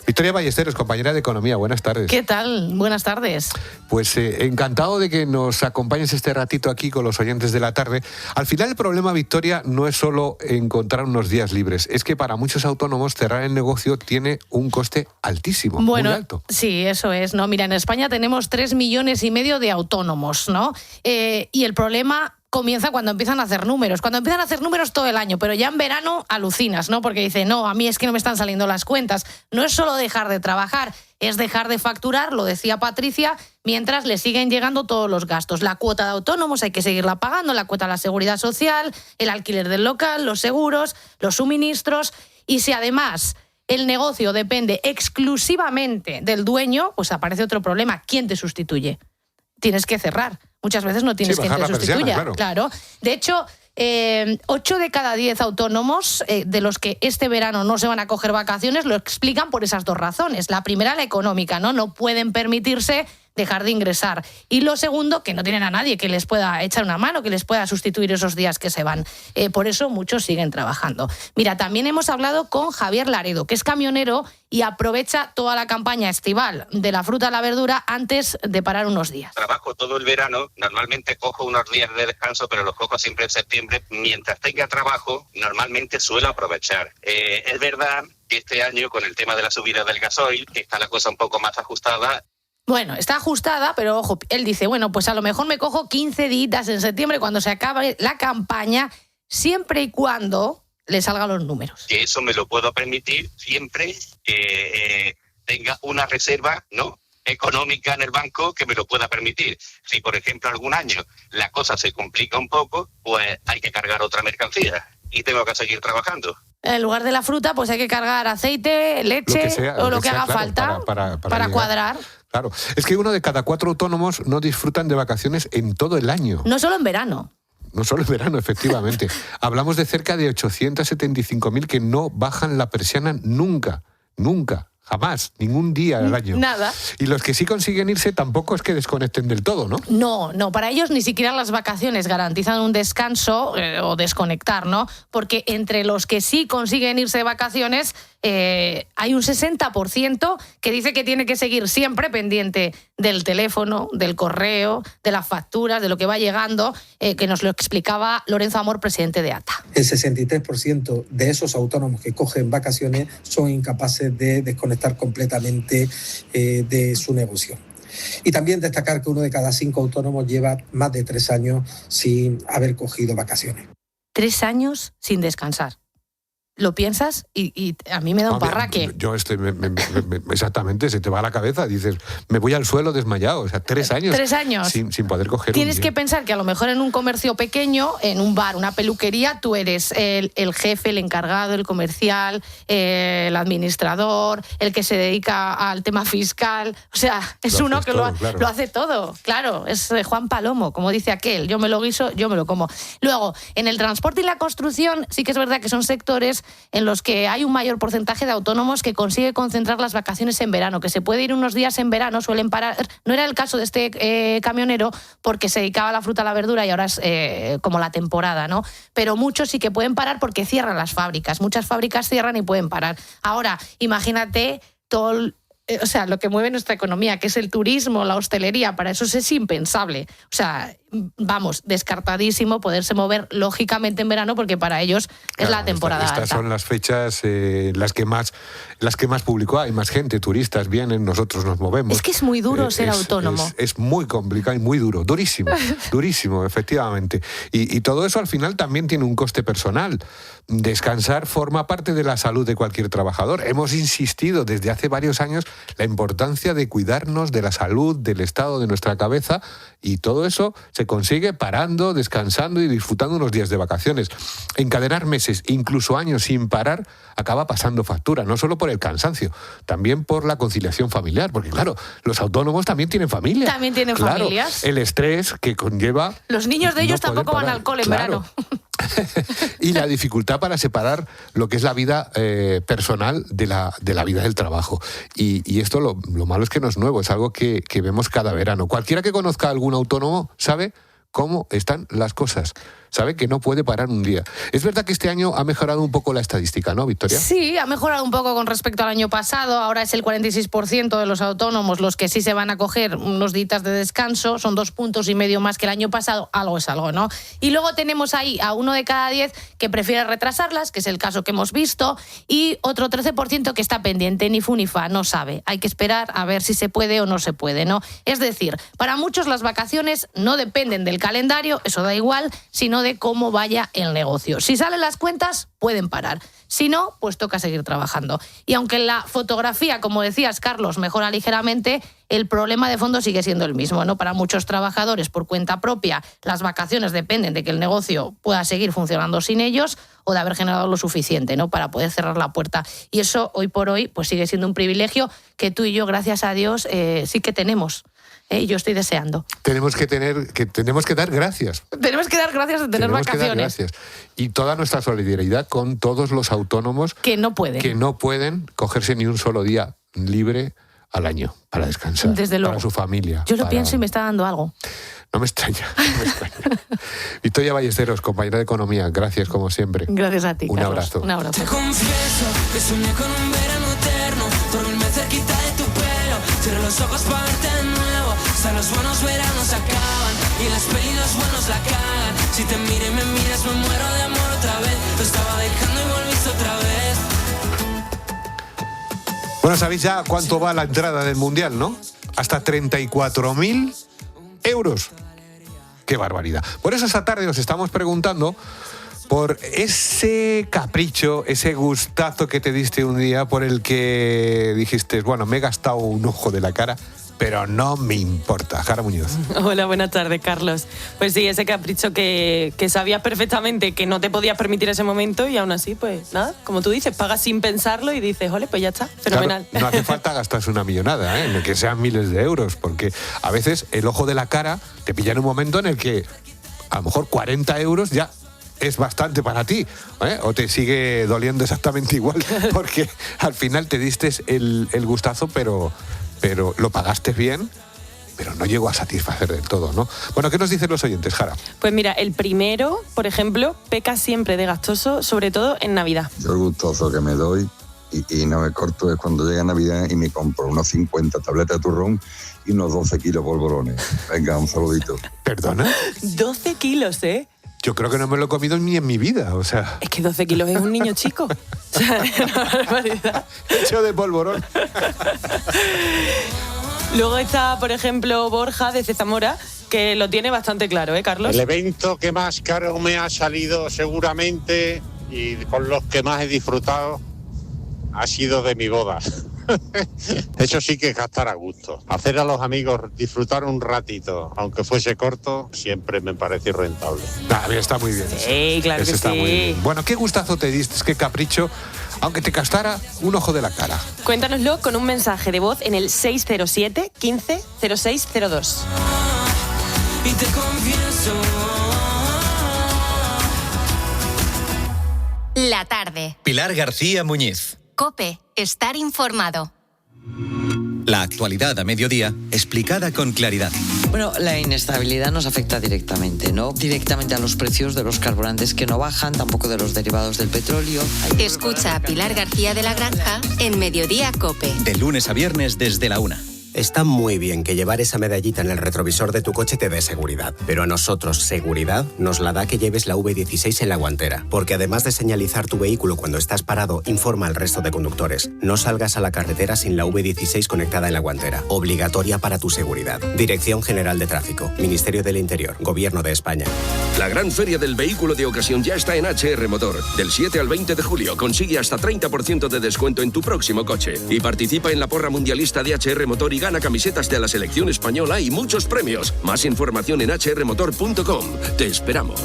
Victoria Ballesteros, compañera de Economía, buenas tardes. ¿Qué tal? Buenas tardes. Pues encantado de que nos acompañes este ratito aquí con los oyentes de la tarde. Al final el problema, Victoria, no es solo encontrar unos días libres, es que para muchos autónomos cerrar el negocio tiene un coste altísimo, muy alto. Sí, eso es, ¿no? Mira, en España tenemos 3,5 millones de autónomos, ¿no? Y el problema comienza cuando empiezan a hacer números. Cuando empiezan a hacer números todo el año, pero ya en verano alucinas, ¿no? Porque dice, no, a mí es que no me están saliendo las cuentas. No es solo dejar de trabajar, es dejar de facturar, lo decía Patricia, mientras le siguen llegando todos los gastos. La cuota de autónomos hay que seguirla pagando, la cuota de la seguridad social, el alquiler del local, los seguros, los suministros. Y si además el negocio depende exclusivamente del dueño, pues aparece otro problema. ¿Quién te sustituye? Tienes que cerrar. Muchas veces no tienes quien te sustituya. Claro. De hecho, 8 de cada 10 autónomos de los que este verano no se van a coger vacaciones lo explican por esas 2 razones. La primera, la económica, ¿no? No pueden permitirse dejar de ingresar. Y lo segundo, que no tienen a nadie que les pueda echar una mano, que les pueda sustituir esos días que se van. Por eso muchos siguen trabajando. Mira, también hemos hablado con Javier Laredo, que es camionero y aprovecha toda la campaña estival de la fruta a la verdura antes de parar unos días. Trabajo todo el verano, normalmente cojo unos días de descanso, pero los cojo siempre en septiembre. Mientras tenga trabajo, normalmente suelo aprovechar. Es verdad que este año, con el tema de la subida del gasoil, que está la cosa un poco más ajustada. Bueno, está ajustada, pero ojo, él dice, bueno, pues a lo mejor me cojo 15 días en septiembre cuando se acabe la campaña, siempre y cuando le salgan los números. Que eso me lo puedo permitir siempre que tenga una reserva, ¿no?, económica en el banco que me lo pueda permitir. Si, por ejemplo, algún año la cosa se complica un poco, pues hay que cargar otra mercancía. y tengo que seguir trabajando. En lugar de la fruta, pues hay que cargar aceite, leche o lo que haga falta para cuadrar. Claro, es que 1 de cada 4 autónomos no disfrutan de vacaciones en todo el año. No solo en verano. No solo en verano, efectivamente. Hablamos de cerca de 875.000 que no bajan la persiana nunca, jamás, ningún día al año. Nada. Y los que sí consiguen irse tampoco es que desconecten del todo, ¿no? No, para ellos ni siquiera las vacaciones garantizan un descanso o desconectar, ¿no? Porque entre los que sí consiguen irse de vacaciones, hay un 60% que dice que tiene que seguir siempre pendiente del teléfono, del correo, de las facturas, de lo que va llegando, que nos lo explicaba Lorenzo Amor, presidente de ATA. El 63% de esos autónomos que cogen vacaciones son incapaces de desconectar completamente de su negocio. Y también destacar que 1 de cada 5 autónomos lleva más de 3 años sin haber cogido vacaciones. 3 años sin descansar. Lo piensas y a mí me da un parraque. Yo exactamente, se te va a la cabeza, dices, me voy al suelo desmayado, o sea, 3 años. 3 años. Sin poder coger Tienes un que día. pensar que a lo mejor en un comercio pequeño, en un bar, una peluquería, tú eres el jefe, el encargado, el comercial, el administrador, el que se dedica al tema fiscal. O sea, es uno que lo hace todo. Claro, es Juan Palomo, como dice aquel. Yo me lo guiso, yo me lo como. Luego, en el transporte y la construcción, sí que es verdad que son sectores en los que hay un mayor porcentaje de autónomos que consigue concentrar las vacaciones en verano, que se puede ir unos días en verano, suelen parar. No era el caso de este camionero porque se dedicaba a la fruta, a la verdura y ahora es como la temporada, ¿no? Pero muchos sí que pueden parar porque cierran las fábricas. Muchas fábricas cierran y pueden parar. Ahora, imagínate todo lo que mueve nuestra economía, que es el turismo, la hostelería, para eso es impensable. O sea, vamos, descartadísimo poderse mover lógicamente en verano porque para ellos es la temporada Estas alta. son las fechas las que más público hay, más gente, turistas vienen, nosotros nos movemos. Es que es muy duro ser autónomo. Es muy complicado y muy duro, durísimo, efectivamente. Y todo eso al final también tiene un coste personal. Descansar forma parte de la salud de cualquier trabajador. Hemos insistido desde hace varios años la importancia de cuidarnos de la salud, del estado de nuestra cabeza, y todo eso se consigue parando, descansando y disfrutando unos días de vacaciones. Encadenar meses, incluso años sin parar, acaba pasando factura, no solo por el cansancio, también por la conciliación familiar, porque claro, los autónomos también tienen familia. También tienen familias. El estrés que conlleva... Los niños de ellos tampoco van al cole en verano. Y la dificultad para separar lo que es la vida personal de la vida del trabajo. Y esto lo malo es que no es nuevo, es algo que vemos cada verano. Cualquiera que conozca a algún autónomo sabe cómo están las cosas. Sabe que no puede parar un día. Es verdad que este año ha mejorado un poco la estadística, ¿no, Victoria? Sí, ha mejorado un poco con respecto al año pasado. Ahora es el 46% de los autónomos los que sí se van a coger unos días de descanso. Son 2,5 puntos más que el año pasado. Algo es algo, ¿no? Y luego tenemos ahí a 1 de cada 10 que prefiere retrasarlas, que es el caso que hemos visto, y otro 13% que está pendiente, ni fu ni fa, no sabe. Hay que esperar a ver si se puede o no se puede, ¿no? Es decir, para muchos las vacaciones no dependen del calendario, eso da igual, sino de cómo vaya el negocio. Si salen las cuentas, pueden parar. Si no, pues toca seguir trabajando. Y aunque la fotografía, como decías, Carlos, mejora ligeramente, el problema de fondo sigue siendo el mismo, ¿no? Para muchos trabajadores por cuenta propia, las vacaciones dependen de que el negocio pueda seguir funcionando sin ellos o de haber generado lo suficiente, ¿no? Para poder cerrar la puerta. Y eso, hoy por hoy, pues sigue siendo un privilegio que tú y yo, gracias a Dios, sí que tenemos. Y yo estoy deseando. Tenemos que dar gracias. Tenemos que dar gracias de tener vacaciones. Que dar gracias. Y toda nuestra solidaridad con todos los autónomos que no pueden cogerse ni un solo día libre al año para descansar. Desde luego. Para su familia. Yo lo pienso y me está dando algo. No me extraña. Victoria Ballesteros, compañera de Economía, gracias como siempre. Gracias a ti, Un Carlos. abrazo. Un abrazo. Te confieso que soñé con un verano eterno, dormirme cerquita de tu pelo, cierro los ojos para verte de nuevo. Hasta los buenos veranos acaban y las pelis los buenos la cagan. Si te miro y me miras me muero de amor otra vez. Lo estaba dejando y volviste otra vez. Bueno, sabéis ya cuánto va la entrada del Mundial, ¿no? Hasta 34.000 euros. ¡Qué barbaridad! Por eso esta tarde os estamos preguntando por ese capricho, ese gustazo que te diste un día por el que dijiste, bueno, me he gastado un ojo de la cara pero no me importa. Jara Muñoz. Hola, buenas tardes, Carlos. Pues sí, ese capricho que sabías perfectamente que no te podías permitir ese momento y aún así, pues nada, como tú dices, pagas sin pensarlo y dices, ole, pues ya está, fenomenal. Claro, no hace falta gastarse una millonada, en el que sean miles de euros, porque a veces el ojo de la cara te pilla en un momento en el que a lo mejor 40 euros ya es bastante para ti, o te sigue doliendo exactamente igual, porque al final te diste el gustazo, pero lo pagaste bien, pero no llegó a satisfacer del todo, ¿no? Bueno, ¿qué nos dicen los oyentes, Jara? Pues mira, el primero, por ejemplo, peca siempre de gastoso, sobre todo en Navidad. Yo el gustoso que me doy y no me corto es cuando llega Navidad y me compro unos 50 tabletas de turrón y unos 12 kilos polvorones. Venga, un saludito. ¿Perdona? 12 kilos, ¿eh? Yo creo que no me lo he comido ni en mi vida, o sea... Es que 12 kilos es un niño chico. O sea, es una barbaridad. Hecho de polvorón. Luego está, por ejemplo, Borja de Zamora, que lo tiene bastante claro, ¿eh, Carlos? El evento que más caro me ha salido seguramente y con los que más he disfrutado ha sido de mi boda. Eso sí que es gastar a gusto. Hacer a los amigos disfrutar un ratito, aunque fuese corto, siempre me parece rentable. Está muy bien. Sí, claro que está sí. Muy bien. Bueno, qué gustazo te diste, qué capricho, aunque te costara un ojo de la cara. Cuéntanoslo con un mensaje de voz en el 607 15 0602. Y te confieso. La tarde. Pilar García Muñiz. COPE. Estar informado. La actualidad a mediodía, explicada con claridad. Bueno, la inestabilidad nos afecta directamente, no directamente a los precios de los carburantes que no bajan, tampoco de los derivados del petróleo. Escucha a Pilar García de la Granja en Mediodía COPE. De lunes a viernes desde la 1. Está muy bien que llevar esa medallita en el retrovisor de tu coche te dé seguridad, pero a nosotros seguridad nos la da que lleves la V16 en la guantera, porque además de señalizar tu vehículo cuando estás parado, informa al resto de conductores. No salgas a la carretera sin la V16 conectada en la guantera, obligatoria para tu seguridad. Dirección General de Tráfico, Ministerio del Interior, Gobierno de España. La gran feria del vehículo de ocasión ya está en HR Motor. Del 7 al 20 de julio consigue hasta 30% de descuento en tu próximo coche y participa en la porra mundialista de HR Motor y gana camisetas de la selección española y muchos premios. Más información en hrmotor.com. Te esperamos.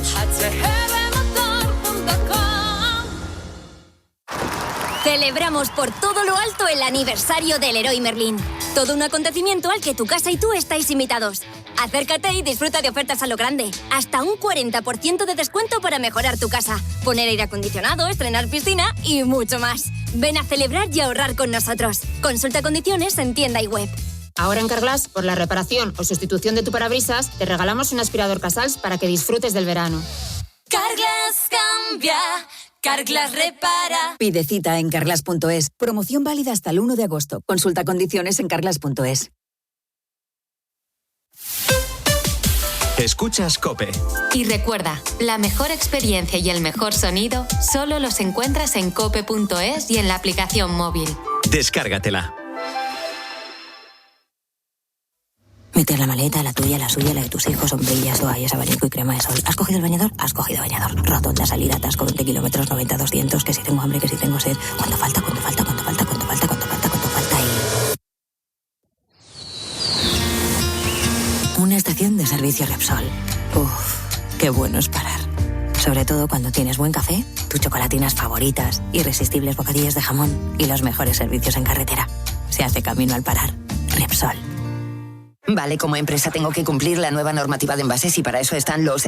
Celebramos por todo lo alto el aniversario del Leroy Merlin. Todo un acontecimiento al que tu casa y tú estáis invitados. Acércate y disfruta de ofertas a lo grande. Hasta un 40% de descuento para mejorar tu casa, poner aire acondicionado, estrenar piscina y mucho más. Ven a celebrar y ahorrar con nosotros. Consulta condiciones en tienda y web. Ahora en Carglass, por la reparación o sustitución de tu parabrisas, te regalamos un aspirador Casals para que disfrutes del verano. Carglass cambia, Carglass repara. Pide cita en carglass.es. Promoción válida hasta el 1 de agosto. Consulta condiciones en carglass.es. Escuchas COPE. Y recuerda, la mejor experiencia y el mejor sonido solo los encuentras en cope.es y en la aplicación móvil. Descárgatela. Meter la maleta, la tuya, la suya, la de tus hijos, sombrillas, toallas, abanico y crema de sol. ¿Has cogido el bañador? Has cogido bañador. Rotonda, salida, atasco, 20 kilómetros, 90, 200, que si tengo hambre, que si tengo sed. ¿Cuánto falta? ¿Cuánto falta? ¿Cuánto falta? ¿Cuánto falta? ¿Cuánto falta? ¿Cuánto falta? Y... una estación de servicio Repsol. Uf, qué bueno es parar. Sobre todo cuando tienes buen café, tus chocolatinas favoritas, irresistibles bocadillos de jamón y los mejores servicios en carretera. Se hace camino al parar. Repsol. Vale, como empresa tengo que cumplir la nueva normativa de envases y para eso están los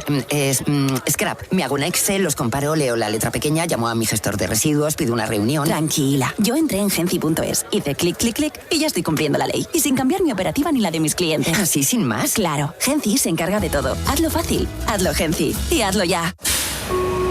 scrap. Me hago un Excel, los comparo, leo la letra pequeña, llamo a mi gestor de residuos, pido una reunión. Tranquila, yo entré en Genci.es, hice clic, clic, clic y ya estoy cumpliendo la ley. Y sin cambiar mi operativa ni la de mis clientes. ¿Así sin más? Claro, Genci se encarga de todo. Hazlo fácil, hazlo Genci y hazlo ya.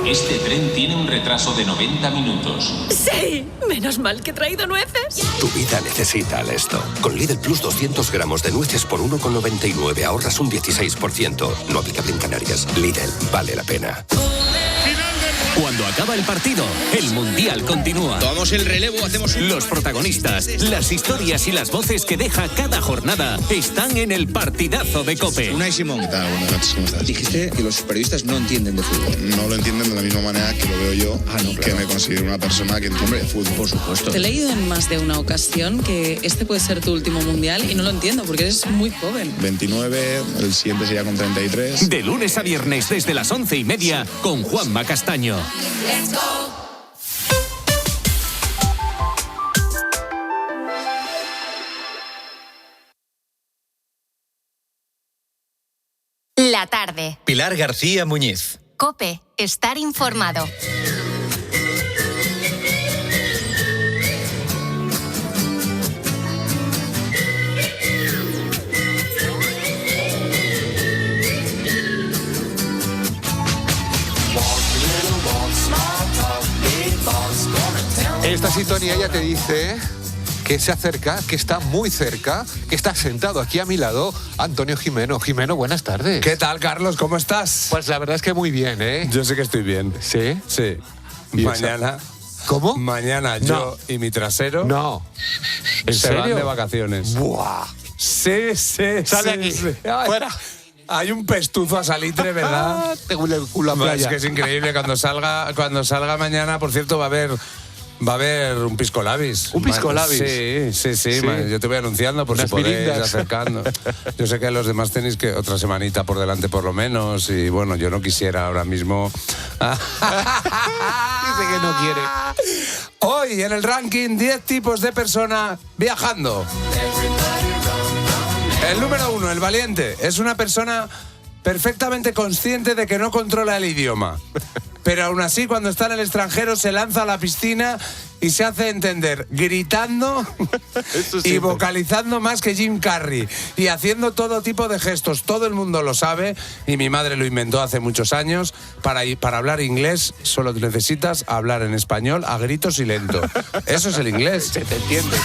Este tren tiene un retraso de 90 minutos. ¡Sí! Menos mal que he traído nueces. Tu vida necesita esto. Con Lidl Plus 200 gramos de nueces por 1,99 ahorras un 16%. No aplicable en Canarias. Lidl, vale la pena. Final del Cuando acaba el partido, el Mundial continúa. Tomamos el relevo, hacemos Los protagonistas, las historias y las voces que deja cada jornada están en el partidazo de COPE. Unai Simón. ¿Qué tal? Buenas noches, ¿cómo estás? Dijiste que los periodistas no entienden de fútbol. No lo entienden de la misma manera que lo veo yo, que me considero una persona que entiende de fútbol. Por supuesto. Te he leído en más de una ocasión que este puede ser tu último mundial y no lo entiendo porque eres muy joven. 29, el siguiente sería con 33. De lunes a viernes desde las 11:30 con Juanma Castaño. Let's go. La tarde. Pilar García Muñiz. COPE. Estar informado. Esta sintonía ya te dice que se acerca, que está muy cerca, que está sentado aquí a mi lado, Antonio Jimeno. Jimeno, buenas tardes. ¿Qué tal, Carlos? ¿Cómo estás? Pues la verdad es que muy bien, ¿eh? Yo sé que estoy bien. ¿Sí? Sí. ¿Y mañana. ¿Cómo? Mañana No. yo y mi trasero. No. ¿En se serio? van de vacaciones. ¡Buah! Sí. Sale aquí. Ay, Fuera. Hay un pestuzo a salitre, ¿verdad? Te huele el culo a playa. Es que es increíble. Cuando salga mañana, por cierto, va a haber un pisco labis. ¿Un pisco labis? Sí. Yo te voy anunciando por Unas si podéis mirindas. acercando. Yo sé que los demás tenéis que otra semanita por delante por lo menos. Y bueno, yo no quisiera ahora mismo. Dice que no quiere. Hoy en el ranking 10 tipos de persona viajando. El número 1, el valiente, es una persona perfectamente consciente de que no controla el idioma. Pero aún así, cuando está en el extranjero, se lanza a la piscina y se hace entender gritando y vocalizando más que Jim Carrey y haciendo todo tipo de gestos. Todo el mundo lo sabe y mi madre lo inventó hace muchos años. Para hablar inglés solo necesitas hablar en español a gritos y lento. Eso es el inglés. Se te entiende.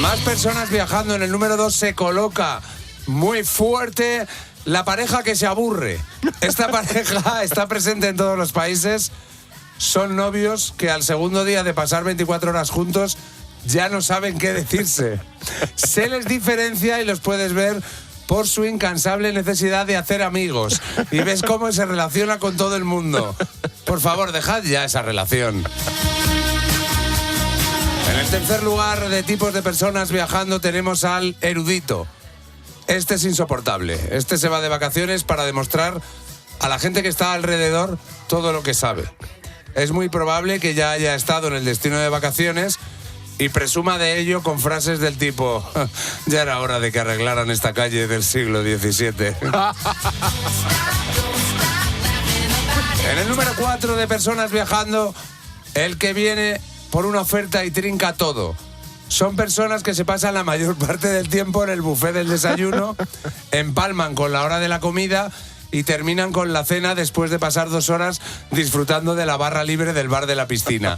Más personas viajando. En el número 2 se coloca muy fuerte la pareja que se aburre. Esta pareja está presente en todos los países. Son novios que al segundo día de pasar 24 horas juntos ya no saben qué decirse. Se les diferencia y los puedes ver por su incansable necesidad de hacer amigos. Y ves cómo se relaciona con todo el mundo. Por favor, dejad ya esa relación. En el tercer lugar de tipos de personas viajando tenemos al erudito. Este es insoportable. Este se va de vacaciones para demostrar a la gente que está alrededor todo lo que sabe. Es muy probable que ya haya estado en el destino de vacaciones y presuma de ello con frases del tipo: ya era hora de que arreglaran esta calle del siglo XVII. En el número 4 de personas viajando, el que viene por una oferta y trinca todo. Son personas que se pasan la mayor parte del tiempo en el buffet del desayuno, empalman con la hora de la comida y terminan con la cena después de pasar 2 horas disfrutando de la barra libre del bar de la piscina.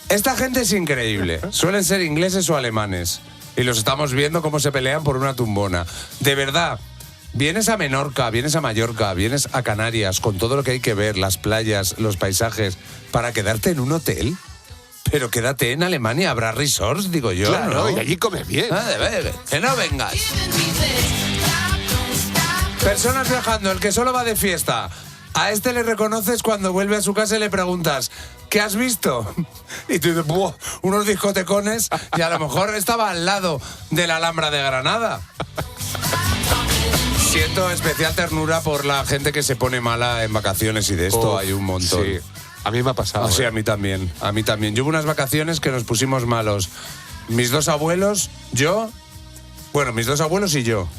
Esta gente es increíble. Suelen ser ingleses o alemanes. Y los estamos viendo cómo se pelean por una tumbona. De verdad, vienes a Menorca, vienes a Mallorca, vienes a Canarias, con todo lo que hay que ver, las playas, los paisajes, para quedarte en un hotel. Pero quédate en Alemania, habrá resorts, digo yo, claro, ¿no? Y allí comes bien. Que no vengas. Personas viajando, el que solo va de fiesta. A este le reconoces cuando vuelve a su casa y le preguntas: ¿qué has visto? Y tú dices: ¡buah! Unos discotecones, y a lo mejor estaba al lado de la Alhambra de Granada. Siento especial ternura por la gente que se pone mala en vacaciones y de esto hay un montón. Sí. A mí me ha pasado. Sí, a mí también. Yo hubo unas vacaciones que nos pusimos malos. Mis 2 abuelos, mis 2 abuelos y yo.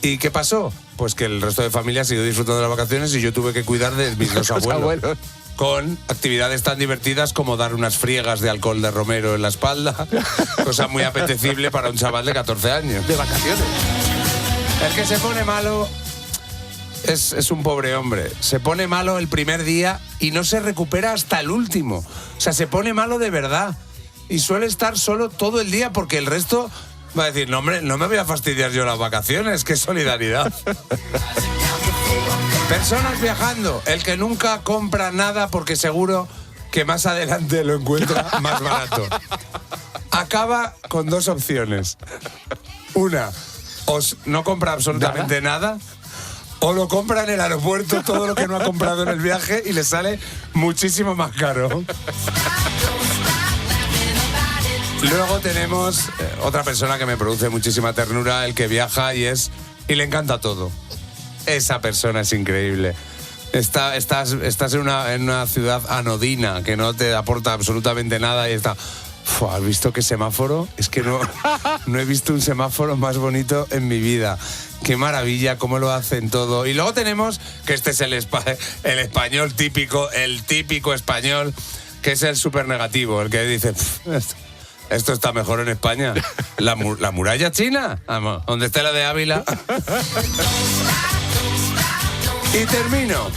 ¿Y qué pasó? Pues que el resto de familia siguió disfrutando de las vacaciones y yo tuve que cuidar de mis 2 abuelos. Con actividades tan divertidas como dar unas friegas de alcohol de romero en la espalda. Cosa muy apetecible para un chaval de 14 años. De vacaciones. El que se pone malo es un pobre hombre. Se pone malo el primer día y no se recupera hasta el último. O sea, se pone malo de verdad. Y suele estar solo todo el día porque el resto va a decir: no, hombre, no me voy a fastidiar yo las vacaciones. ¡Qué solidaridad! Personas viajando, el que nunca compra nada porque seguro que más adelante lo encuentra más barato. Acaba con dos opciones. Una, no compra absolutamente nada, o lo compra en el aeropuerto todo lo que no ha comprado en el viaje y le sale muchísimo más caro. Luego tenemos otra persona que me produce muchísima ternura, el que viaja y le encanta todo. Esa persona es increíble. Estás en una ciudad anodina que no te aporta absolutamente nada y está... ¿Has visto qué semáforo? Es que no he visto un semáforo más bonito en mi vida. Qué maravilla, cómo lo hacen todo. Y luego tenemos, que este es el español típico, el típico español, que es el súper negativo, el que dice... Esto está mejor en España. La muralla china, vamos, donde esté la de Ávila. Y termino.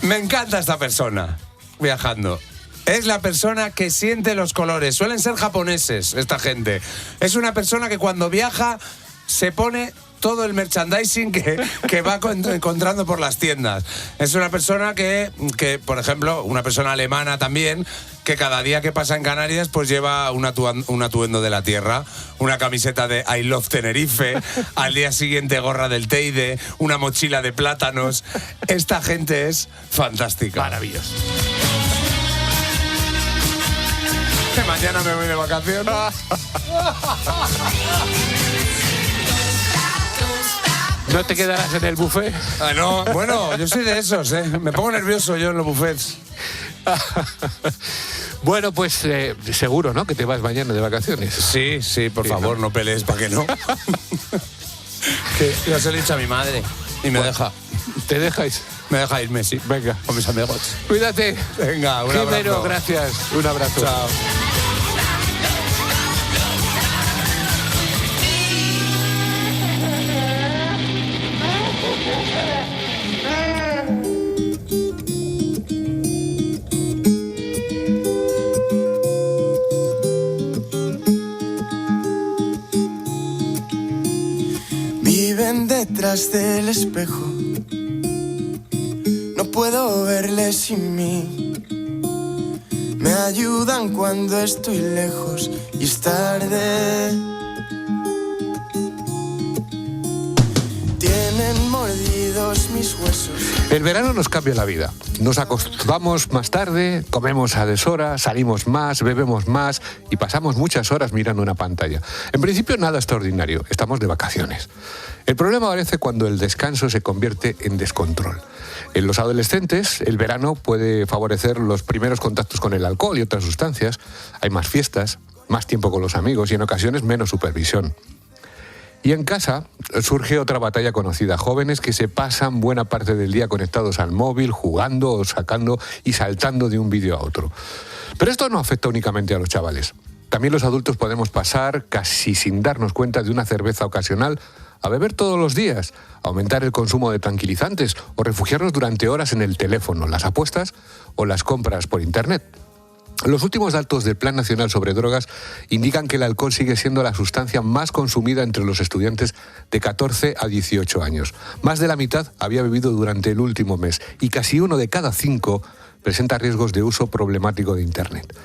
Me encanta esta persona viajando. Es la persona que siente los colores. Suelen ser japoneses, esta gente. Es una persona que cuando viaja se pone todo el merchandising que va encontrando por las tiendas. Es una persona que, por ejemplo, una persona alemana también, que cada día que pasa en Canarias pues lleva un atuendo de la tierra, una camiseta de I Love Tenerife, al día siguiente gorra del Teide, una mochila de plátanos. Esta gente es fantástica. Maravilloso. Que mañana me voy de vacaciones. ¿No te quedarás en el buffet? No, bueno, yo soy de esos, ¿eh? Me pongo nervioso yo en los buffets. Bueno, pues seguro, ¿no? Que te vas mañana de vacaciones. Sí, por favor, no pelees para que no. Que yo se lo he dicho a mi madre y me deja. ¿Te dejáis? Me deja irme, sí. Venga. Con mis amigos. Cuídate. Venga, un Jimeno, abrazo. gracias. Un abrazo. Chao. Viven detrás del espejo. No puedo verles sin mí. Me ayudan cuando estoy lejos y es tarde. Tienen mordidos mis huesos. El verano nos cambia la vida. Nos acostamos más tarde, comemos a deshora, salimos más, bebemos más y pasamos muchas horas mirando una pantalla. En principio nada extraordinario, estamos de vacaciones. El problema aparece cuando el descanso se convierte en descontrol. En los adolescentes, el verano puede favorecer los primeros contactos con el alcohol y otras sustancias. Hay más fiestas, más tiempo con los amigos y en ocasiones menos supervisión. Y en casa surge otra batalla conocida. Jóvenes que se pasan buena parte del día conectados al móvil, jugando o sacando y saltando de un vídeo a otro. Pero esto no afecta únicamente a los chavales. También los adultos podemos pasar, casi sin darnos cuenta, de una cerveza ocasional a beber todos los días, aumentar el consumo de tranquilizantes o refugiarnos durante horas en el teléfono, las apuestas o las compras por internet. Los últimos datos del Plan Nacional sobre Drogas indican que el alcohol sigue siendo la sustancia más consumida entre los estudiantes de 14 a 18 años. Más de la mitad había bebido durante el último mes y casi 1 de cada 5 presenta riesgos de uso problemático de Internet.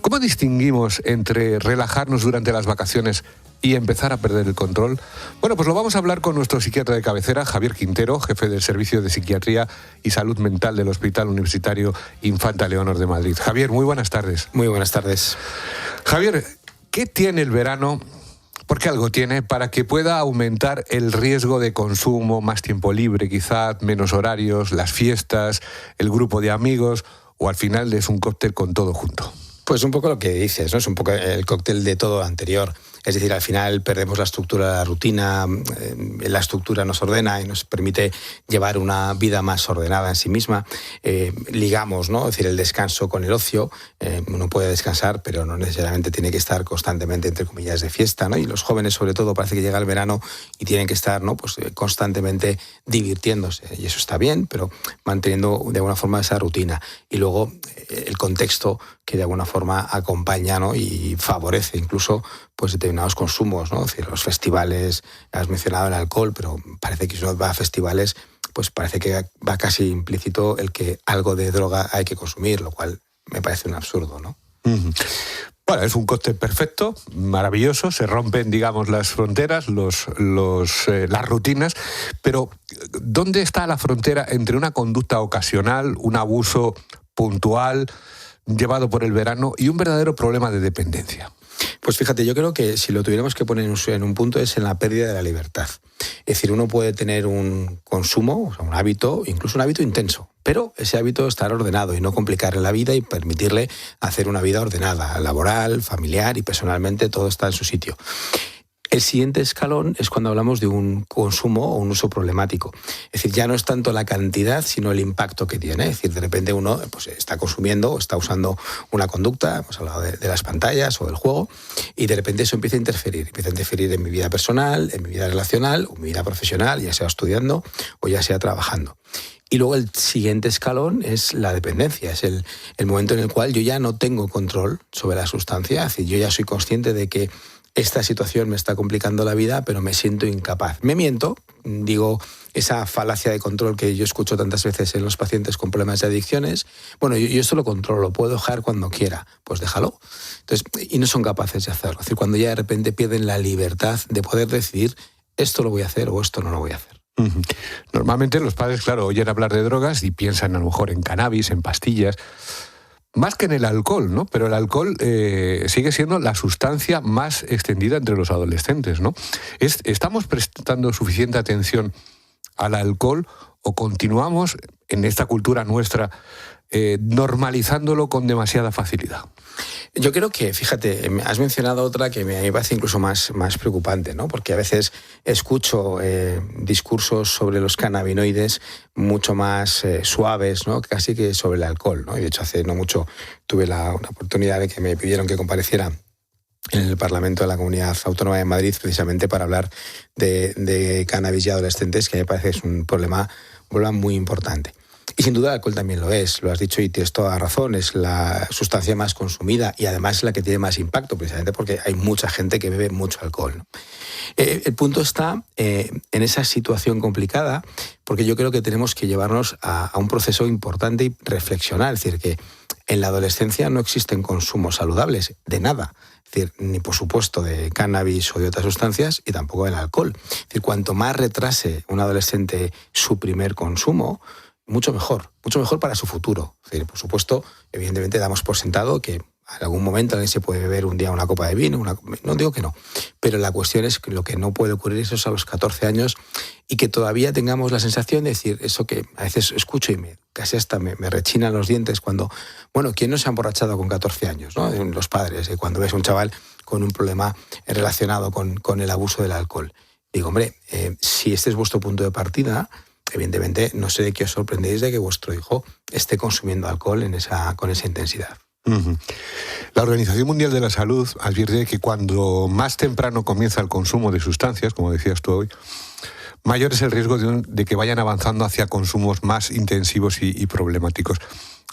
¿Cómo distinguimos entre relajarnos durante las vacaciones y empezar a perder el control? Bueno, pues lo vamos a hablar con nuestro psiquiatra de cabecera, Javier Quintero, jefe del Servicio de Psiquiatría y Salud Mental del Hospital Universitario Infanta Leonor de Madrid. Javier, muy buenas tardes. Muy buenas tardes. Javier, ¿qué tiene el verano? Porque algo tiene para que pueda aumentar el riesgo de consumo, más tiempo libre quizá, menos horarios, las fiestas, el grupo de amigos o al final es un cóctel con todo junto. Pues un poco lo que dices, ¿no? Es un poco el cóctel de todo lo anterior. Es decir, al final perdemos la estructura de la rutina, la estructura nos ordena y nos permite llevar una vida más ordenada en sí misma. Ligamos, ¿no? Es decir, el descanso con el ocio. Uno puede descansar, pero no necesariamente tiene que estar constantemente, entre comillas, de fiesta, ¿no? Y los jóvenes, sobre todo, parece que llega el verano y tienen que estar, ¿no? Pues constantemente divirtiéndose. Y eso está bien, pero manteniendo de alguna forma esa rutina. Y luego el contexto que de alguna forma acompaña, ¿no? Y favorece incluso pues determinados consumos, ¿no? Es decir, los festivales, has mencionado el alcohol, pero parece que si uno va a festivales pues parece que va casi implícito el que algo de droga hay que consumir, lo cual me parece un absurdo, ¿no? Bueno, es un cóctel perfecto, maravilloso, se rompen, digamos, las fronteras, las rutinas, pero ¿dónde está la frontera entre una conducta ocasional, un abuso puntual, llevado por el verano, y un verdadero problema de dependencia? Pues fíjate, yo creo que si lo tuviéramos que poner en un punto es en la pérdida de la libertad. Es decir, uno puede tener un consumo, o sea, un hábito, incluso un hábito intenso, pero ese hábito estar ordenado y no complicarle la vida y permitirle hacer una vida ordenada, laboral, familiar y personalmente, todo está en su sitio. El siguiente escalón es cuando hablamos de un consumo o un uso problemático. Es decir, ya no es tanto la cantidad, sino el impacto que tiene. Es decir, de repente uno pues, está consumiendo o está usando una conducta, hemos hablado de las pantallas o del juego, y de repente eso empieza a interferir en mi vida personal, en mi vida relacional o en mi vida profesional, ya sea estudiando o ya sea trabajando. Y luego el siguiente escalón es la dependencia, es el momento en el cual yo ya no tengo control sobre la sustancia, es decir, yo ya soy consciente de que esta situación me está complicando la vida, pero me siento incapaz. Me miento, digo esa falacia de control que yo escucho tantas veces en los pacientes con problemas de adicciones. Bueno, yo esto lo controlo, lo puedo dejar cuando quiera, pues déjalo. Entonces, y no son capaces de hacerlo. Es decir, cuando ya de repente pierden la libertad de poder decidir esto lo voy a hacer o esto no lo voy a hacer. Normalmente los padres, claro, oyen hablar de drogas y piensan a lo mejor en cannabis, en pastillas, más que en el alcohol, ¿no? Pero el alcohol sigue siendo la sustancia más extendida entre los adolescentes, ¿no? ¿Estamos prestando suficiente atención al alcohol o continuamos en esta cultura nuestra normalizándolo con demasiada facilidad? Yo creo que, fíjate, has mencionado otra que me parece incluso más preocupante, ¿no? Porque a veces escucho discursos sobre los cannabinoides mucho más suaves, ¿no? Casi que sobre el alcohol, ¿no? Y de hecho hace no mucho tuve una oportunidad de que me pidieron que compareciera en el Parlamento de la Comunidad Autónoma de Madrid precisamente para hablar de cannabis y adolescentes, que me parece que es un problema muy importante. Y sin duda el alcohol también lo es, lo has dicho y tienes toda la razón, es la sustancia más consumida y además es la que tiene más impacto, precisamente porque hay mucha gente que bebe mucho alcohol, ¿no? El punto está en esa situación complicada, porque yo creo que tenemos que llevarnos a un proceso importante y reflexionar, es decir, que en la adolescencia no existen consumos saludables de nada. Es decir, ni por supuesto de cannabis o de otras sustancias y tampoco del alcohol. Es decir, cuanto más retrase un adolescente su primer consumo, mucho mejor para su futuro. Es decir, por supuesto, evidentemente damos por sentado que en algún momento alguien se puede beber un día una copa de vino, no digo que no, pero la cuestión es que lo que no puede ocurrir eso es a los 14 años y que todavía tengamos la sensación de decir eso que a veces escucho y casi hasta me rechinan los dientes cuando, bueno, ¿quién no se ha emborrachado con 14 años? ¿No? Los padres, cuando ves a un chaval con un problema relacionado con el abuso del alcohol. Digo, hombre, si este es vuestro punto de partida, evidentemente no sé de qué os sorprendéis de que vuestro hijo esté consumiendo alcohol con esa intensidad. La Organización Mundial de la Salud advierte que cuando más temprano comienza el consumo de sustancias, como decías tú hoy, mayor es el riesgo de que vayan avanzando hacia consumos más intensivos y problemáticos.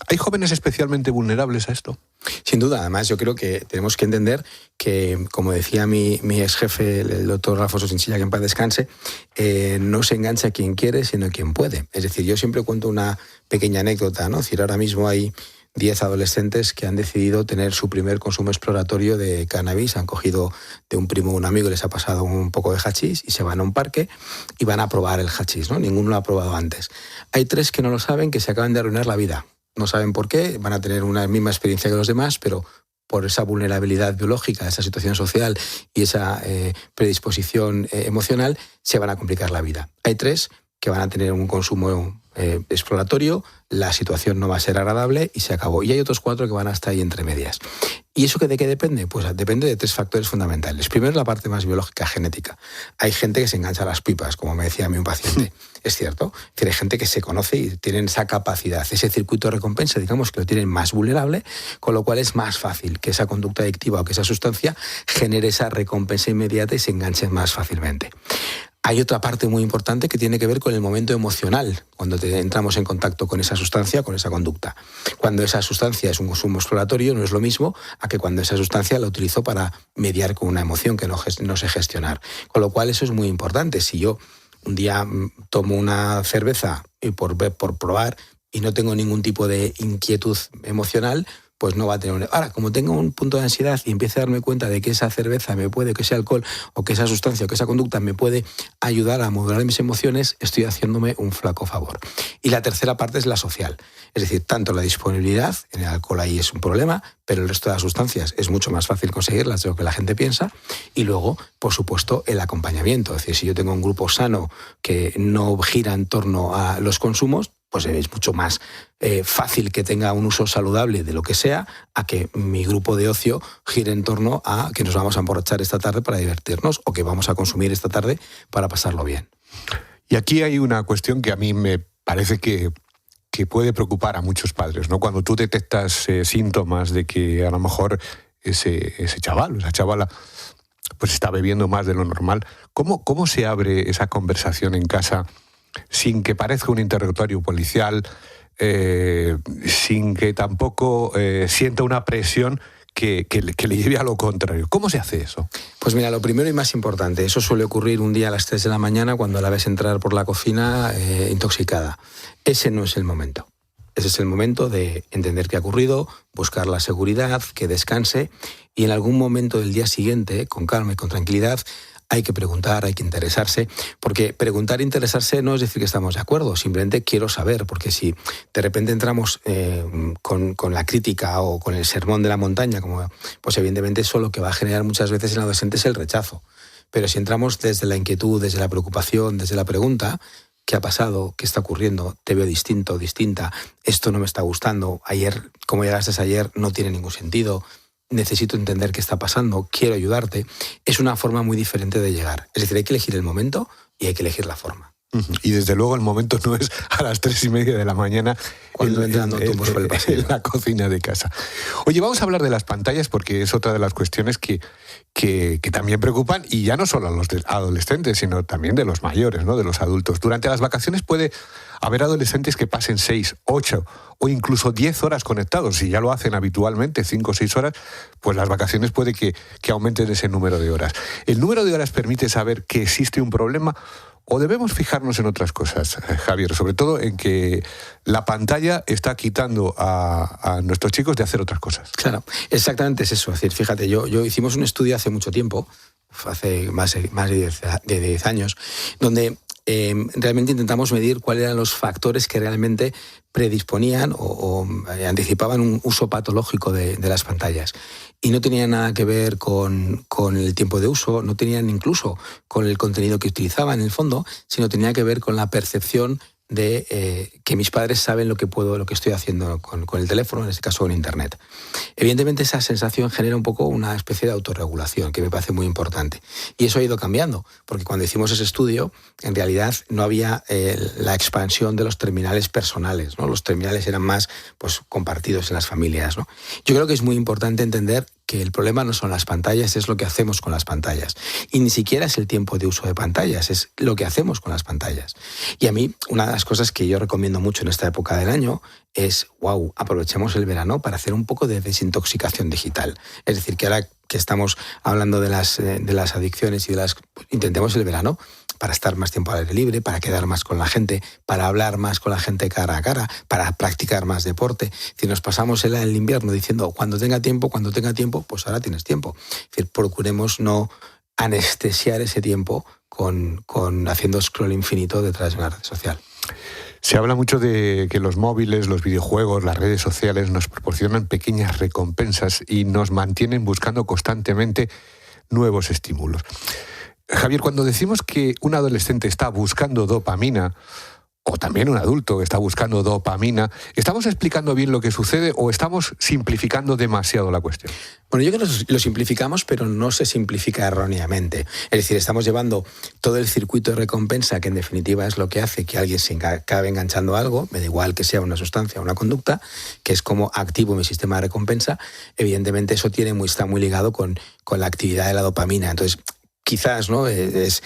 ¿Hay jóvenes especialmente vulnerables a esto? Sin duda, además yo creo que tenemos que entender que, como decía mi ex jefe, el doctor Rafoso Chinchilla, que en paz descanse, no se engancha quien quiere, sino quien puede. Es decir, yo siempre cuento una pequeña anécdota, ¿no? Es decir, ahora mismo hay 10 adolescentes que han decidido tener su primer consumo exploratorio de cannabis, han cogido de un primo o un amigo, les ha pasado un poco de hachís y se van a un parque y van a probar el hachís, ¿no? Ninguno lo ha probado antes. Hay 3 que no lo saben, que se acaban de arruinar la vida. No saben por qué, van a tener una misma experiencia que los demás, pero por esa vulnerabilidad biológica, esa situación social y esa predisposición emocional, se van a complicar la vida. Hay 3 que van a tener un consumo exploratorio, la situación no va a ser agradable y se acabó. Y hay otros 4 que van a estar ahí entre medias. ¿Y eso de qué depende? Pues depende de 3 factores fundamentales. Primero, la parte más biológica, genética. Hay gente que se engancha a las pipas, como me decía a mí un paciente. Es cierto. Hay gente que se conoce y tienen esa capacidad, ese circuito de recompensa, digamos, que lo tienen más vulnerable, con lo cual es más fácil que esa conducta adictiva o que esa sustancia genere esa recompensa inmediata y se enganchen más fácilmente. Hay otra parte muy importante que tiene que ver con el momento emocional, cuando entramos en contacto con esa sustancia, con esa conducta. Cuando esa sustancia es un consumo exploratorio, no es lo mismo a que cuando esa sustancia la utilizo para mediar con una emoción que no sé gestionar. Con lo cual eso es muy importante. Si yo un día tomo una cerveza y por probar y no tengo ningún tipo de inquietud emocional, pues no va a tener... Ahora, como tengo un punto de ansiedad y empiezo a darme cuenta de que esa cerveza me puede, que ese alcohol o que esa sustancia o que esa conducta me puede ayudar a modular mis emociones, estoy haciéndome un flaco favor. Y la tercera parte es la social. Es decir, tanto la disponibilidad, en el alcohol ahí es un problema, pero el resto de las sustancias es mucho más fácil conseguirlas de lo que la gente piensa. Y luego, por supuesto, el acompañamiento. Es decir, si yo tengo un grupo sano que no gira en torno a los consumos, pues es mucho más fácil que tenga un uso saludable de lo que sea a que mi grupo de ocio gire en torno a que nos vamos a emborrachar esta tarde para divertirnos o que vamos a consumir esta tarde para pasarlo bien. Y aquí hay una cuestión que a mí me parece que puede preocupar a muchos padres, ¿no? Cuando tú detectas síntomas de que a lo mejor ese chaval o esa chavala pues está bebiendo más de lo normal, ¿cómo se abre esa conversación en casa sin que parezca un interrogatorio policial, sin que tampoco sienta una presión que le lleve a lo contrario? ¿Cómo se hace eso? Pues mira, lo primero y más importante, eso suele ocurrir un día a las 3 de la mañana cuando la ves entrar por la cocina intoxicada. Ese no es el momento. Ese es el momento de entender qué ha ocurrido, buscar la seguridad, que descanse y en algún momento del día siguiente, con calma y con tranquilidad, hay que preguntar, hay que interesarse, porque preguntar e interesarse no es decir que estamos de acuerdo, simplemente quiero saber, porque si de repente entramos con la crítica o con el sermón de la montaña, pues evidentemente eso lo que va a generar muchas veces en el adolescente es el rechazo. Pero si entramos desde la inquietud, desde la preocupación, desde la pregunta, ¿qué ha pasado? ¿Qué está ocurriendo? ¿Te veo distinto, distinta? ¿Esto no me está gustando? Ayer, como llegaste ayer, no tiene ningún sentido. Necesito entender qué está pasando, quiero ayudarte, es una forma muy diferente de llegar. Es decir, hay que elegir el momento y hay que elegir la forma. Y desde luego el momento no es a las 3:30 de la mañana cuando entran tumbos por el pasillo en la cocina de casa. Oye, vamos a hablar de las pantallas porque es otra de las cuestiones que también preocupan, y ya no solo a los adolescentes, sino también de los mayores, ¿no? De los adultos. Durante las vacaciones puede haber adolescentes que pasen 6, 8 o incluso 10 horas conectados. Si ya lo hacen habitualmente, 5 o 6 horas, pues las vacaciones puede que aumenten ese número de horas. ¿El número de horas permite saber que existe un problema o debemos fijarnos en otras cosas, Javier? Sobre todo en que la pantalla está quitando a nuestros chicos de hacer otras cosas. Claro, exactamente es eso. Es decir, fíjate, yo hicimos un estudio hace mucho tiempo, hace más de 10 años, donde realmente intentamos medir cuáles eran los factores que realmente predisponían o anticipaban un uso patológico de las pantallas. Y no tenía nada que ver con el tiempo de uso, no tenían incluso con el contenido que utilizaban en el fondo, sino tenía que ver con la percepción de que mis padres saben lo que estoy haciendo con el teléfono, en este caso con Internet. Evidentemente esa sensación genera un poco una especie de autorregulación que me parece muy importante. Y eso ha ido cambiando, porque cuando hicimos ese estudio, en realidad no había la expansión de los terminales personales, ¿no? Los terminales eran más pues, compartidos en las familias, ¿no? Yo creo que es muy importante entender que el problema no son las pantallas, es lo que hacemos con las pantallas. Y ni siquiera es el tiempo de uso de pantallas, es lo que hacemos con las pantallas. Y a mí, una de las cosas que yo recomiendo mucho en esta época del año es, aprovechemos el verano para hacer un poco de desintoxicación digital. Es decir, que ahora que estamos hablando de las adicciones y intentemos el verano para estar más tiempo al aire libre, para quedar más con la gente, para hablar más con la gente cara a cara, para practicar más deporte. Si nos pasamos el invierno diciendo cuando tenga tiempo, pues ahora tienes tiempo. Es decir, procuremos no anestesiar ese tiempo con haciendo scroll infinito detrás de una red social. Se habla mucho de que los móviles, los videojuegos, las redes sociales nos proporcionan pequeñas recompensas y nos mantienen buscando constantemente nuevos estímulos. Javier, cuando decimos que un adolescente está buscando dopamina, o también un adulto está buscando dopamina, ¿estamos explicando bien lo que sucede o estamos simplificando demasiado la cuestión? Bueno, yo creo que lo simplificamos, pero no se simplifica erróneamente. Es decir, estamos llevando todo el circuito de recompensa, que en definitiva es lo que hace que alguien se acabe enganchando a algo, me da igual que sea una sustancia o una conducta, que es como activo mi sistema de recompensa. Evidentemente eso está muy ligado con la actividad de la dopamina. Entonces, quizás, ¿no? Es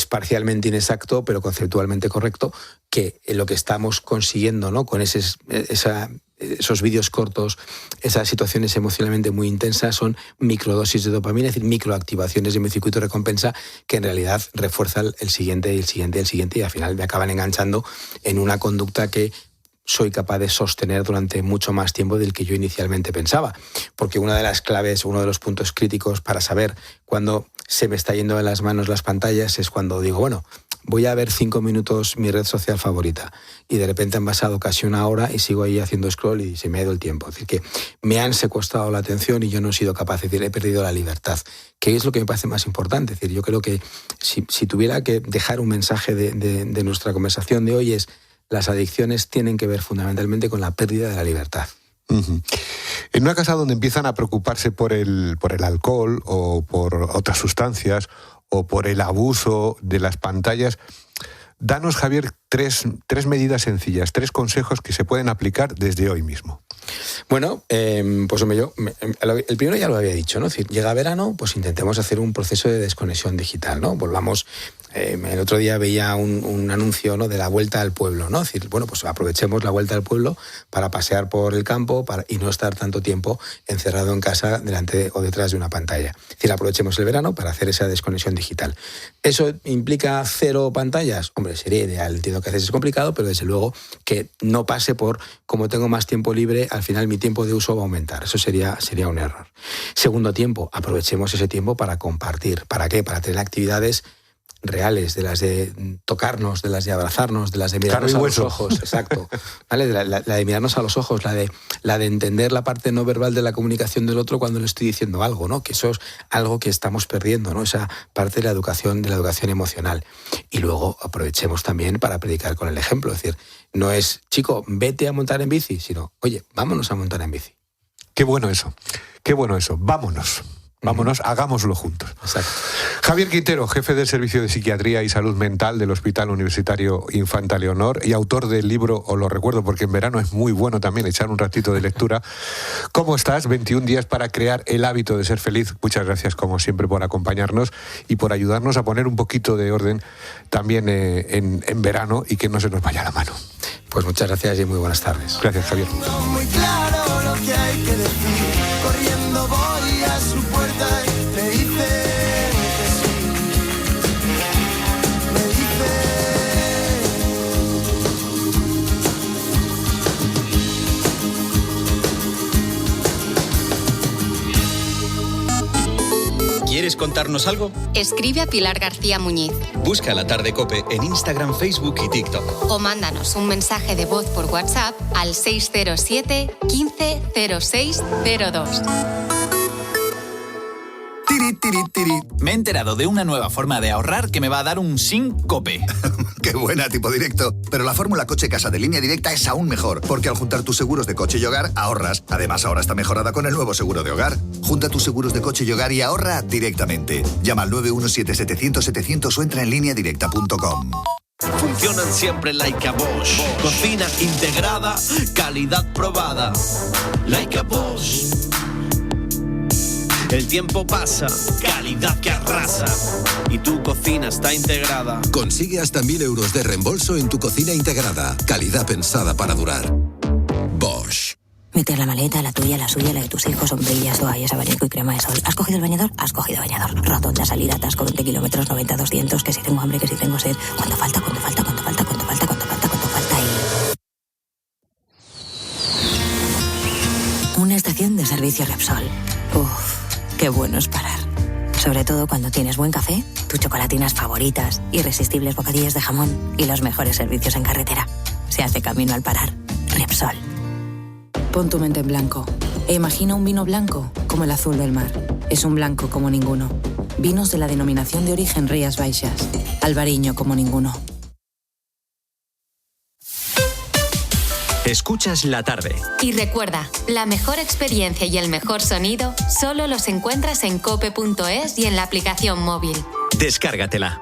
parcialmente inexacto, pero conceptualmente correcto, que lo que estamos consiguiendo, ¿no? Con esa esos vídeos cortos, esas situaciones emocionalmente muy intensas son microdosis de dopamina, es decir, microactivaciones de mi circuito de recompensa que en realidad refuerza el siguiente y al final me acaban enganchando en una conducta que soy capaz de sostener durante mucho más tiempo del que yo inicialmente pensaba. Porque una de las claves, uno de los puntos críticos para saber cuándo se me está yendo de las manos las pantallas es cuando digo, bueno, voy a ver 5 minutos mi red social favorita y de repente han pasado casi una hora y sigo ahí haciendo scroll y se me ha ido el tiempo. Es decir, que me han secuestrado la atención y yo no he sido capaz, es decir, he perdido la libertad. Que es lo que me parece más importante. Es decir, yo creo que si tuviera que dejar un mensaje de nuestra conversación de hoy es: las adicciones tienen que ver fundamentalmente con la pérdida de la libertad. Uh-huh. En una casa donde empiezan a preocuparse por el alcohol o por otras sustancias o por el abuso de las pantallas, danos, Javier, tres medidas sencillas, 3 consejos que se pueden aplicar desde hoy mismo. Bueno, pues hombre, el primero ya lo había dicho, ¿no? Es decir, llega verano, pues intentemos hacer un proceso de desconexión digital, ¿no? Volvamos. El otro día veía un anuncio, ¿no?, de la vuelta al pueblo, ¿no? Es decir, bueno, pues aprovechemos la vuelta al pueblo para pasear por el campo y no estar tanto tiempo encerrado en casa delante o detrás de una pantalla. Es decir, aprovechemos el verano para hacer esa desconexión digital. ¿Eso implica 0 pantallas? Hombre, sería ideal. Entiendo que a veces es complicado, pero desde luego que no pase por, como tengo más tiempo libre, al final mi tiempo de uso va a aumentar. Eso sería un error. Segundo tiempo, aprovechemos ese tiempo para compartir. ¿Para qué? Para tener actividades reales, de las de tocarnos, de las de abrazarnos, de las de mirarnos a los ojos, exacto, ¿vale? La de mirarnos a los ojos, la de entender la parte no verbal de la comunicación del otro cuando le estoy diciendo algo, ¿no? Que eso es algo que estamos perdiendo, ¿no? Esa parte de la educación emocional. Y luego aprovechemos también para predicar con el ejemplo, es decir, no es, chico, vete a montar en bici, sino, oye, vámonos a montar en bici. Qué bueno eso, vámonos. Vámonos, hagámoslo juntos. Exacto. Javier Quintero, jefe del Servicio de Psiquiatría y Salud Mental del Hospital Universitario Infanta Leonor y autor del libro, os lo recuerdo porque en verano es muy bueno también echar un ratito de lectura. ¿Cómo estás? 21 días para crear el hábito de ser feliz. Muchas gracias, como siempre, por acompañarnos y por ayudarnos a poner un poquito de orden también en verano y que no se nos vaya la mano. Pues muchas gracias y muy buenas tardes. Gracias, Javier. Muy claro lo que hay que decir. Corriendo voy a su puerta y le dice que sí. Me dice... ¿Quieres contarnos algo? Escribe a Pilar García Muñiz. Busca La Tarde COPE en Instagram, Facebook y TikTok. O mándanos un mensaje de voz por WhatsApp al 607 15 06 02. Me he enterado de una nueva forma de ahorrar que me va a dar un síncope. ¡Qué buena, tipo directo! Pero la fórmula coche-casa de Línea Directa es aún mejor, porque al juntar tus seguros de coche y hogar, ahorras. Además, ahora está mejorada con el nuevo seguro de hogar. Junta tus seguros de coche y hogar y ahorra directamente. Llama al 917-700-700 o entra en lineadirecta.com. Funcionan siempre like a Bosch. Cocina integrada, calidad probada. Like a Bosch. El tiempo pasa, calidad que arrasa. Y tu cocina está integrada. Consigue hasta 1.000 euros de reembolso en tu cocina integrada. Calidad pensada para durar. Bosch. Meter la maleta, la tuya, la suya, la de tus hijos, sombrillas, toallas, abanico y crema de sol. ¿Has cogido el bañador? Has cogido bañador. Rotonda, salida, atasco, 20 kilómetros, 90, 200. Que si tengo hambre, que si tengo sed. ¿Cuánto falta? ¿Cuánto falta? ¿Cuánto falta? ¿Cuánto falta? ¿Cuánto falta? ¿Cuánto falta? Y... una estación de servicio Repsol. Uf. Qué bueno es parar. Sobre todo cuando tienes buen café, tus chocolatinas favoritas, irresistibles bocadillos de jamón y los mejores servicios en carretera. Se hace camino al parar. Repsol. Pon tu mente en blanco e imagina un vino blanco como el azul del mar. Es un blanco como ninguno. Vinos de la denominación de origen Rías Baixas. Albariño como ninguno. Escuchas La Tarde. Y recuerda, la mejor experiencia y el mejor sonido solo los encuentras en cope.es y en la aplicación móvil. Descárgatela.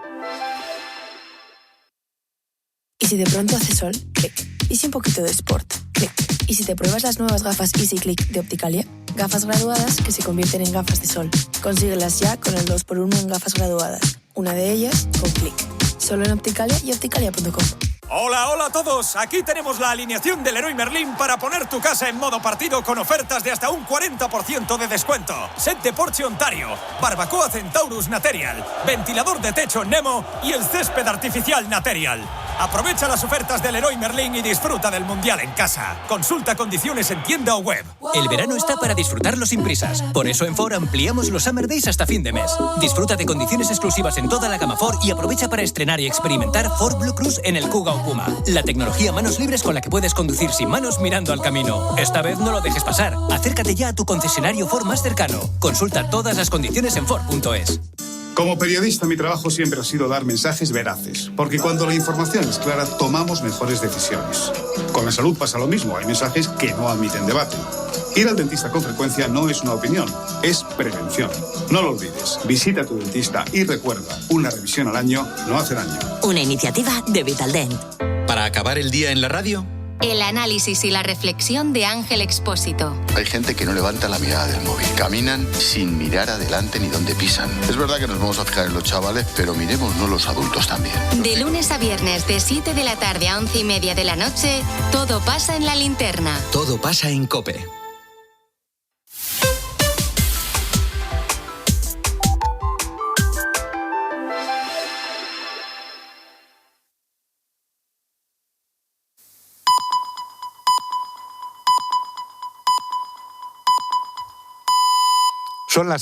¿Y si de pronto hace sol? Clic. ¿Y si un poquito de sport? Clic. ¿Y si te pruebas las nuevas gafas Easy Click de Opticalia? Gafas graduadas que se convierten en gafas de sol. Consíguelas ya con el 2x1 en gafas graduadas. Una de ellas con Clic. Solo en Opticalia y opticalia.com. Hola, hola a todos. Aquí tenemos la alineación del Leroy Merlin para poner tu casa en modo partido con ofertas de hasta un 40% de descuento. Set de Porsche Ontario, barbacoa Centaurus Material, ventilador de techo Nemo y el césped artificial Material. Aprovecha las ofertas del Leroy Merlin y disfruta del Mundial en casa. Consulta condiciones en tienda o web. El verano está para disfrutarlo sin prisas. Por eso en Ford ampliamos los Summer Days hasta fin de mes. Disfruta de condiciones exclusivas en toda la gama Ford y aprovecha para estrenar y experimentar Ford Blue Cruise en el Kuga o Puma. La tecnología manos libres con la que puedes conducir sin manos mirando al camino. Esta vez no lo dejes pasar. Acércate ya a tu concesionario Ford más cercano. Consulta todas las condiciones en Ford.es. Como periodista, mi trabajo siempre ha sido dar mensajes veraces, porque cuando la información es clara, tomamos mejores decisiones. Con la salud pasa lo mismo, hay mensajes que no admiten debate. Ir al dentista con frecuencia no es una opinión, es prevención. No lo olvides, visita a tu dentista y recuerda, una revisión al año no hace daño. Una iniciativa de Vitaldent. Para acabar el día en la radio, El análisis y la reflexión de Ángel Expósito. Hay gente que no levanta la mirada del móvil. Caminan sin mirar adelante ni dónde pisan. Es verdad que nos vamos a fijar en los chavales, pero miremosnos los adultos también. De lunes a viernes, de 7 de la tarde a 11:30 de la noche, todo pasa en La Linterna. todo pasa en COPE.